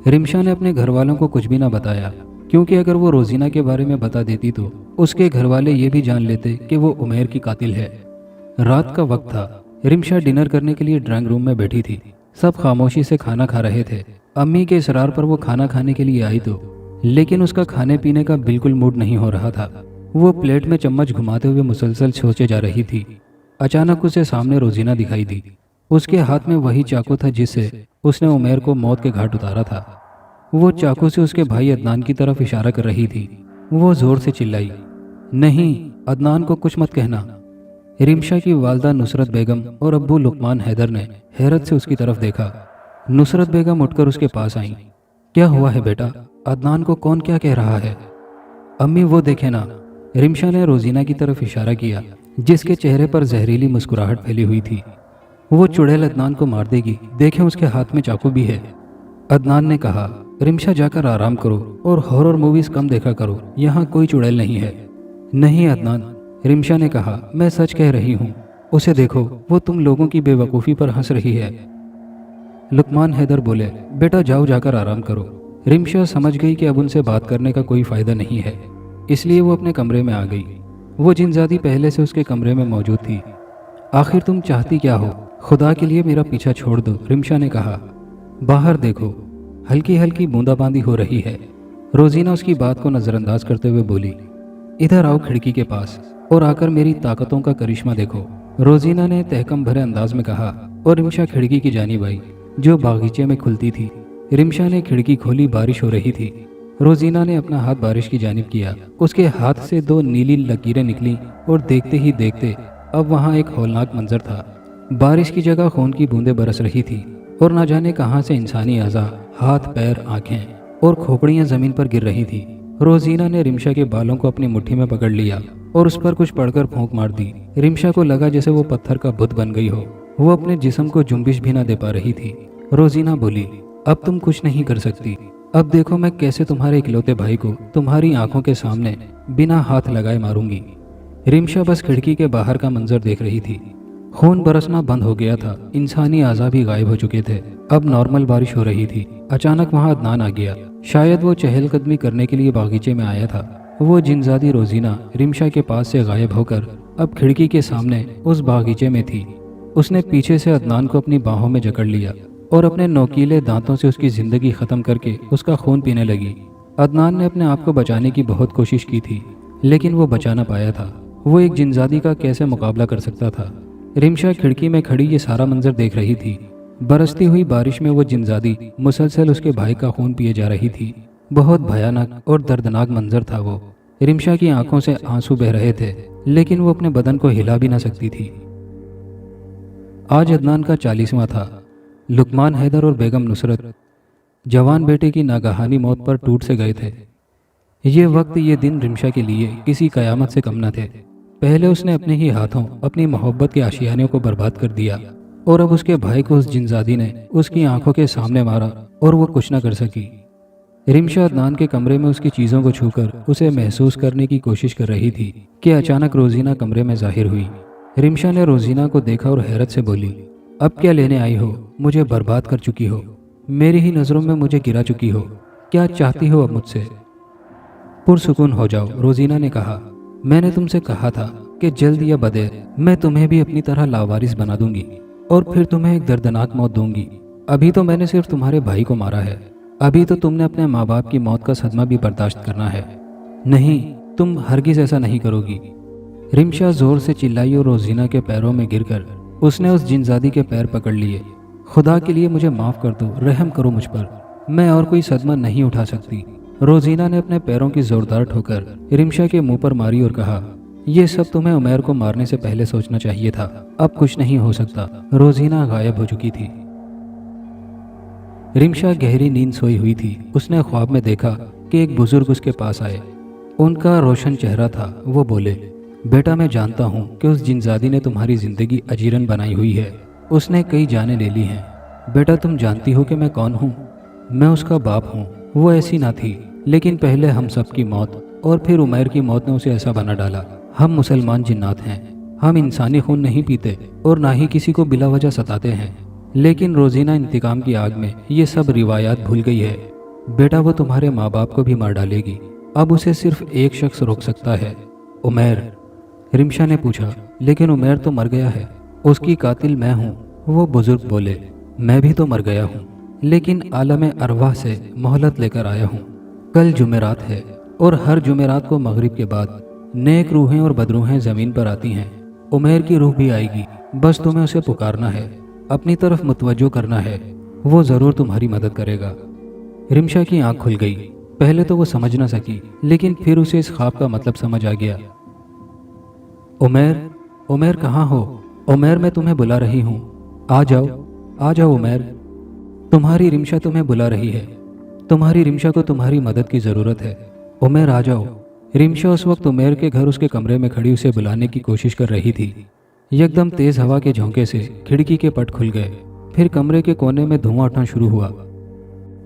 रिमशा ने अपने घर वालों को कुछ भी ना बताया, क्योंकि अगर वो रोजीना के बारे में बता देती तो उसके घर वाले ये भी जान लेते कि वो उमेर की कातिल है। रात का वक्त था। रिमशा डिनर करने के लिए ड्राइंग रूम में बैठी थी। सब खामोशी से खाना खा रहे थे। अम्मी के इसरार पर वो खाना खाने के लिए आई तो, लेकिन उसका खाने पीने का बिल्कुल मूड नहीं हो रहा था। वो प्लेट में चम्मच घुमाते हुए मुसलसल सोचे जा रही थी। अचानक उसे सामने रोजीना दिखाई दी। उसके हाथ में वही चाकू था जिससे उसने उमेर को मौत के घाट उतारा था। वो चाकू से उसके भाई अदनान की तरफ इशारा कर रही थी। वो जोर से चिल्लाई, नहीं, अदनान को कुछ मत कहना। रिमशा की वालदा नुसरत बेगम और अब्बू लुकमान हैदर ने हैरत से उसकी तरफ देखा। नुसरत बेगम उठकर उसके पास आईं। क्या हुआ है बेटा? अदनान को कौन क्या कह रहा है? अम्मी वो देखे ना। रिमशा ने रोजीना की तरफ इशारा किया, जिसके चेहरे पर जहरीली मुस्कुराहट फैली हुई थी। वो चुड़ैल अदनान को मार देगी, देखें उसके हाथ में चाकू भी है। अदनान ने कहा, रिमशा जाकर आराम करो और हॉरर मूवीज कम देखा करो, यहाँ कोई चुड़ैल नहीं है। नहीं अदनान, रिमशा ने कहा, मैं सच कह रही हूँ। उसे देखो, वो तुम लोगों की बेवकूफ़ी पर हंस रही है। लुकमान हैदर बोले, बेटा जाओ जाकर आराम करो। रिमशा समझ गई कि अब उनसे बात करने का कोई फ़ायदा नहीं है, इसलिए वो अपने कमरे में आ गई। वो जिनजादी पहले से उसके कमरे में मौजूद थी। आखिर तुम चाहती क्या हो? खुदा के लिए मेरा पीछा छोड़ दो, रिमशा ने कहा। बाहर देखो, हल्की हल्की बूंदाबांदी हो रही है। रोजीना उसकी बात को नज़रअंदाज करते हुए बोली, इधर आओ खिड़की के पास और आकर मेरी ताकतों का करिश्मा देखो। रोजीना ने तहकम भरे अंदाज में कहा और रिमशा खिड़की की जानिब आई जो बागीचे में खुलती थी। रिमशा ने खिड़की खोली, बारिश हो रही थी। रोजीना ने अपना हाथ बारिश की जानिब किया। उसके हाथ से 2 नीली लकीरें निकली और देखते ही देखते अब वहाँ एक हौलनाक मंजर था। बारिश की जगह खून की बूंदें बरस रही थी और न जाने कहाँ से इंसानी अज़ा, हाथ, पैर, आंखें और खोपड़ियाँ ज़मीन पर गिर रही थी। रोजीना ने रिमशा के बालों को अपनी मुट्ठी में पकड़ लिया और उस पर कुछ पड़कर फूंक मार दी। रिमशा को लगा जैसे वो पत्थर का बुत बन गई हो। वो अपने जिस्म को जुम्बिश भी ना दे पा रही थी। रोजीना बोली, अब तुम कुछ नहीं कर सकती। अब देखो मैं कैसे तुम्हारे इकलौते भाई को तुम्हारी आंखों के सामने बिना हाथ लगाए मारूंगी। रिमशा बस खिड़की के बाहर का मंजर देख रही थी। खून बरसना बंद हो गया था, इंसानी आज़ा भी गायब हो चुके थे। अब नॉर्मल बारिश हो रही थी। अचानक वहां अदनान आ गया। शायद वो चहलकदमी करने के लिए बागीचे में आया था। वो जिनजादी रोजीना रिमशा के पास से गायब होकर अब खिड़की के सामने उस बागीचे में थी। उसने पीछे से अदनान को अपनी बाहों में जकड़ लिया और अपने नोकीले दांतों से उसकी जिंदगी खत्म करके उसका खून पीने लगी। अदनान ने अपने आप को बचाने की बहुत कोशिश की थी, लेकिन वो बचा ना पाया था। वो एक जिनजादी का कैसे मुकाबला कर सकता था। रिमशा खिड़की में खड़ी ये सारा मंजर देख रही थी। बरसती हुई बारिश में वो जिनजादी मुसलसल उसके भाई का खून पिए जा रही थी। बहुत भयानक और दर्दनाक मंजर था वो। रिमशा की आंखों से आंसू बह रहे थे, लेकिन वो अपने बदन को हिला भी ना सकती थी। आज अदनान का 40वां था। लुकमान हैदर और बेगम नुसरत जवान बेटे की नागहानी मौत पर टूट से गए थे। ये वक्त, ये दिन रिमशा के लिए किसी कयामत से कम न थे। पहले उसने अपने ही हाथों अपनी मोहब्बत के आशियाने को बर्बाद कर दिया, और अब उसके भाई को उस जिनजादी ने उसकी आंखों के सामने मारा और वो कुछ न कर सकी। रिमशा अदनान के कमरे में उसकी चीज़ों को छूकर उसे महसूस करने की कोशिश कर रही थी कि अचानक रोजीना कमरे में जाहिर हुई। रिमशा ने रोजीना को देखा और हैरत से बोली, अब क्या लेने आई हो? मुझे बर्बाद कर चुकी हो, मेरी ही नज़रों में मुझे गिरा चुकी हो। क्या चाहती हो अब मुझसे? पुरसुकून हो जाओ, रोजीना ने कहा। मैंने तुमसे कहा था कि जल्द या बदेर मैं तुम्हें भी अपनी तरह लावारिस बना दूंगी और फिर तुम्हें एक दर्दनाक मौत दूंगी। अभी तो मैंने सिर्फ तुम्हारे भाई को मारा है, अभी तो तुमने अपने माँ बाप की मौत का सदमा भी बर्दाश्त करना है। नहीं, तुम हरगिज ऐसा नहीं करोगी। रिमशा जोर से चिल्लाई और रोजीना के पैरों में गिरकर उसने उस जिनजादी के पैर पकड़ लिए। खुदा के लिए मुझे माफ़ कर दो, रहम करो मुझ पर, मैं और कोई सदमा नहीं उठा सकती। रोजीना ने अपने पैरों की जोरदार ठोकर रिमशा के मुंह पर मारी और कहा, यह सब तुम्हें उमैर को मारने से पहले सोचना चाहिए था। अब कुछ नहीं हो सकता। रोजीना गायब हो चुकी थी। रिमशा गहरी नींद सोई हुई थी। उसने ख्वाब में देखा कि एक बुजुर्ग उसके पास आए। उनका रोशन चेहरा था। वो बोले, बेटा मैं जानता हूँ कि उस जिनजादी ने तुम्हारी जिंदगी अजीरन बनाई हुई है। उसने कई जानें ले ली हैं। बेटा तुम जानती हो कि मैं कौन हूँ? मैं उसका बाप हूँ। वो ऐसी ना थी, लेकिन पहले हम सब की मौत और फिर उमैर की मौत ने उसे ऐसा बना डाला। हम मुसलमान जिन्नात हैं। हम इंसानी खून नहीं पीते और ना ही किसी को बिला वजह सताते हैं। लेकिन रोजीना इंतकाम की आग में ये सब रिवायात भूल गई है। बेटा वो तुम्हारे माँ बाप को भी मार डालेगी। अब उसे सिर्फ एक शख्स रोक सकता है, उमैर। रिमशा ने पूछा, लेकिन उमैर तो मर गया है। उसकी कातिल मैं हूँ। वो बुजुर्ग बोले, मैं भी तो मर गया हूँ, लेकिन आलम अरवाह से मोहलत लेकर आया हूँ। कल जुमेरात है और हर जुमेरात को मगरिब के बाद नेक रूहें और बदरूहें ज़मीन पर आती हैं। उमैर की रूह भी आएगी। बस तुम्हें उसे पुकारना है, अपनी तरफ मुतवज्जो करना है। वो ज़रूर तुम्हारी मदद करेगा। रिमशा की आंख खुल गई। पहले तो वो समझ ना सकी, लेकिन फिर उसे इस ख्वाब का मतलब समझ आ गया। उमैर, उमैर कहाँ हो? उमैर मैं तुम्हें बुला रही हूँ। आ जाओ, आ जाओ उमैर। तुम्हारी रिमशा तुम्हें बुला रही है। तुम्हारी रिमशा को तुम्हारी मदद की ज़रूरत है। उमैर आ जाओ। रिमशा उस वक्त उमैर के घर उसके कमरे में खड़ी उसे बुलाने की कोशिश कर रही थी। एकदम तेज हवा के झोंके से खिड़की के पट खुल गए। फिर कमरे के कोने में धुआं उठना शुरू हुआ,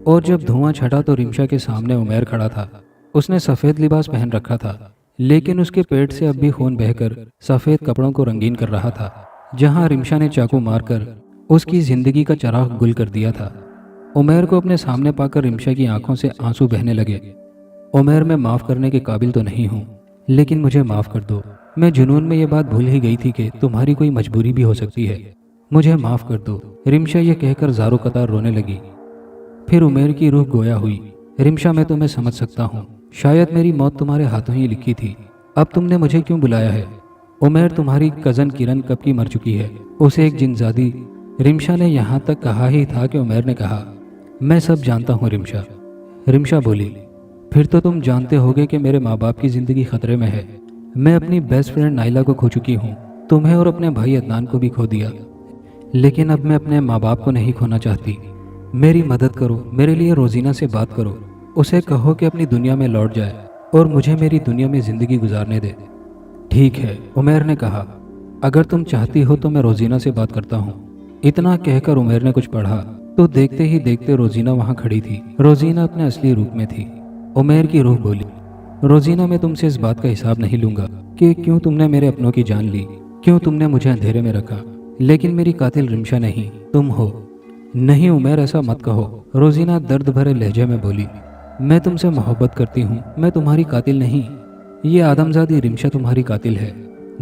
और जब धुआं छटा तो रिमशा के सामने उमैर खड़ा था। उसने सफ़ेद लिबास पहन रखा था, लेकिन उसके पेट से अब भी खून बहकर सफ़ेद कपड़ों को रंगीन कर रहा था। जहां रिमशा ने चाकू मारकर उसकी जिंदगी का चिराग गुल कर दिया था। उमैर को अपने सामने पाकर रिमशा की आंखों से आंसू बहने लगे। उमैर, मैं माफ़ करने के काबिल तो नहीं हूँ, लेकिन मुझे माफ़ कर दो। मैं जुनून में ये बात भूल ही गई थी कि तुम्हारी कोई मजबूरी भी हो सकती है। मुझे माफ़ कर दो। रिमशा ये कहकर ज़ारो कतार रोने लगी। फिर उमैर की रूह गोया हुई। रिमशा मैं तुम्हें समझ सकता हूँ। शायद मेरी मौत तुम्हारे हाथों ही लिखी थी। अब तुमने मुझे क्यों बुलाया है? उमैर, तुम्हारी कज़न किरण कब की मर चुकी है। उसे एक जिनजादी। रिमशा ने यहाँ तक कहा ही था कि उमैर ने कहा, मैं सब जानता हूँ रिमशा। रिमशा बोली, फिर तो तुम जानते होगे कि मेरे माँ बाप की ज़िंदगी खतरे में है। मैं अपनी बेस्ट फ्रेंड नाइला को खो चुकी हूँ, तुम्हें और अपने भाई अदनान को भी खो दिया, लेकिन अब मैं अपने माँ बाप को नहीं खोना चाहती। मेरी मदद करो, मेरे लिए रोजीना से बात करो। उसे कहो कि अपनी दुनिया में लौट जाए और मुझे मेरी दुनिया में ज़िंदगी गुजारने दे। ठीक है, उमैर ने कहा, अगर तुम चाहती हो तो मैं रोजीना से बात करता हूँ। इतना कहकर उमैर ने कुछ पढ़ा तो देखते ही देखते रोजीना वहाँ खड़ी थी। रोजीना अपने असली रूप में थी। उमैर की रूह बोली, रोजीना मैं तुमसे इस बात का हिसाब नहीं लूँगा कि क्यों तुमने मेरे अपनों की जान ली, क्यों तुमने मुझे अंधेरे में रखा, लेकिन मेरी कातिल रिमशा नहीं, तुम हो। नहीं उमर, ऐसा मत कहो, रोजीना दर्द भरे लहजे में बोली। मैं तुमसे मोहब्बत करती हूँ, मैं तुम्हारी कातिल नहीं। ये आदमजादी रिमशा तुम्हारी कातिल है।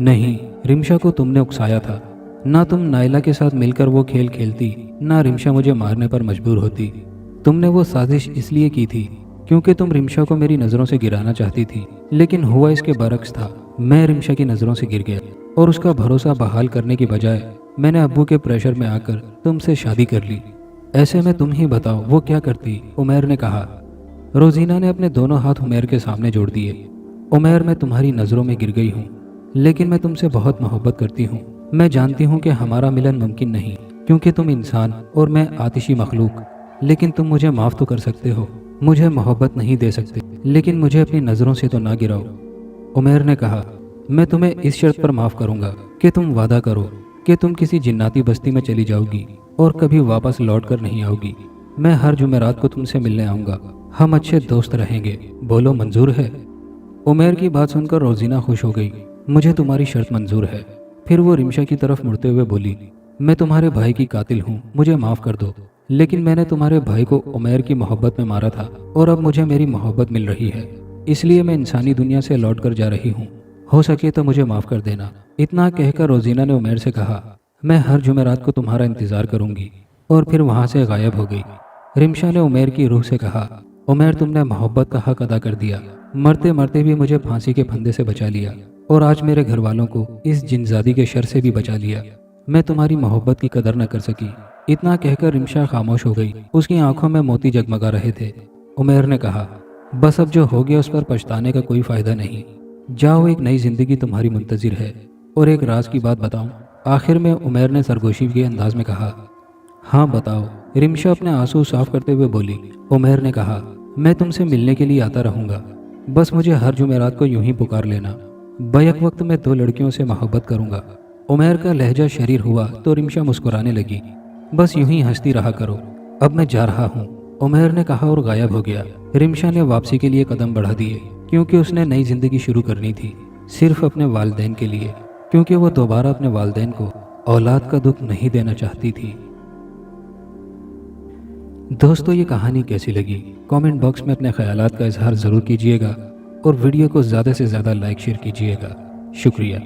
नहीं, रिमशा को तुमने उकसाया था। ना तुम नायला के साथ मिलकर वो खेल खेलती, ना रिमशा मुझे मारने पर मजबूर होती। तुमने वो साजिश इसलिए की थी क्योंकि तुम रिमशा को मेरी नज़रों से गिराना चाहती थी, लेकिन हुआ इसके बरक्स था। मैं रिमशा की नज़रों से गिर गया और उसका भरोसा बहाल करने की बजाय मैंने अब्बू के प्रेशर में आकर तुमसे शादी कर ली। ऐसे में तुम ही बताओ वो क्या करती, उमर ने कहा। रोजीना ने अपने दोनों हाथ उमर के सामने जोड़ दिए। उमर, मैं तुम्हारी नज़रों में गिर गई हूँ, लेकिन मैं तुमसे बहुत मोहब्बत करती हूँ। मैं जानती हूँ कि हमारा मिलन मुमकिन नहीं, क्योंकि तुम इंसान और मैं आतिशी मखलूक, लेकिन तुम मुझे माफ़ तो कर सकते हो। मुझे मोहब्बत नहीं दे सकते, लेकिन मुझे अपनी नज़रों से तो ना गिराओ। उमर ने कहा, मैं तुम्हें इस शर्त पर माफ़ करूँगा कि तुम वादा करो कि तुम किसी जिन्नाती बस्ती में चली जाओगी और कभी वापस लौट कर नहीं आओगी। मैं हर जुमेरात को तुमसे मिलने आऊँगा, हम अच्छे दोस्त रहेंगे। बोलो, मंजूर है? उमर की बात सुनकर रोजीना खुश हो गई। मुझे तुम्हारी शर्त मंजूर है। फिर वो रिमशा की तरफ मुड़ते हुए बोली, मैं तुम्हारे भाई की कातिल हूँ, मुझे माफ़ कर दो, लेकिन मैंने तुम्हारे भाई को उमर की मोहब्बत में मारा था और अब मुझे मेरी मोहब्बत मिल रही है, इसलिए मैं इंसानी दुनिया से लौट कर जा रही हूँ। हो सके तो मुझे माफ़ कर देना। इतना कहकर रोजीना ने उमर से कहा, मैं हर जुमेरात को तुम्हारा इंतज़ार करूँगी, और फिर वहाँ से गायब हो गई। रिमशा ने उमर की रूह से कहा, उमर, तुमने मोहब्बत का हक अदा कर दिया। मरते मरते भी मुझे फांसी के फंदे से बचा लिया, और आज मेरे घर वालों को इस जिनजादी के शर से भी बचा लिया। मैं तुम्हारी मोहब्बत की कदर न कर सकी। इतना कहकर रिमशा खामोश हो गई। उसकी आंखों में मोती जगमगा रहे थे। उमर ने कहा, बस अब जो हो गया उस पर पछताने का कोई फायदा नहीं। जाओ, एक नई जिंदगी तुम्हारी मुंतजिर है। और एक राज की बात बताऊं? आखिर में उमर ने सरगोशी के अंदाज में कहा। हाँ बताओ, रिमशा अपने आंसू साफ करते हुए बोली। उमर ने कहा, मैं तुमसे मिलने के लिए आता रहूँगा, बस मुझे हर जुमेरात को यूं ही पुकार लेना। बैक वक्त मैं 2 लड़कियों से मोहब्बत करूँगा। उमर का लहजा शरीर हुआ तो रिमशा मुस्कुराने लगी। बस यूं ही हंसती रहा करो, अब मैं जा रहा हूँ, उमर ने कहा और गायब हो गया। रिमशा ने वापसी के लिए कदम बढ़ा दिए, क्योंकि उसने नई जिंदगी शुरू करनी थी, सिर्फ अपने वालिदैन के लिए, क्योंकि वो दोबारा अपने वालिदैन को औलाद का दुख नहीं देना चाहती थी। दोस्तों, ये कहानी कैसी लगी कमेंट बॉक्स में अपने ख्यालात का इजहार ज़रूर कीजिएगा और वीडियो को ज़्यादा से ज़्यादा लाइक शेयर कीजिएगा। शुक्रिया।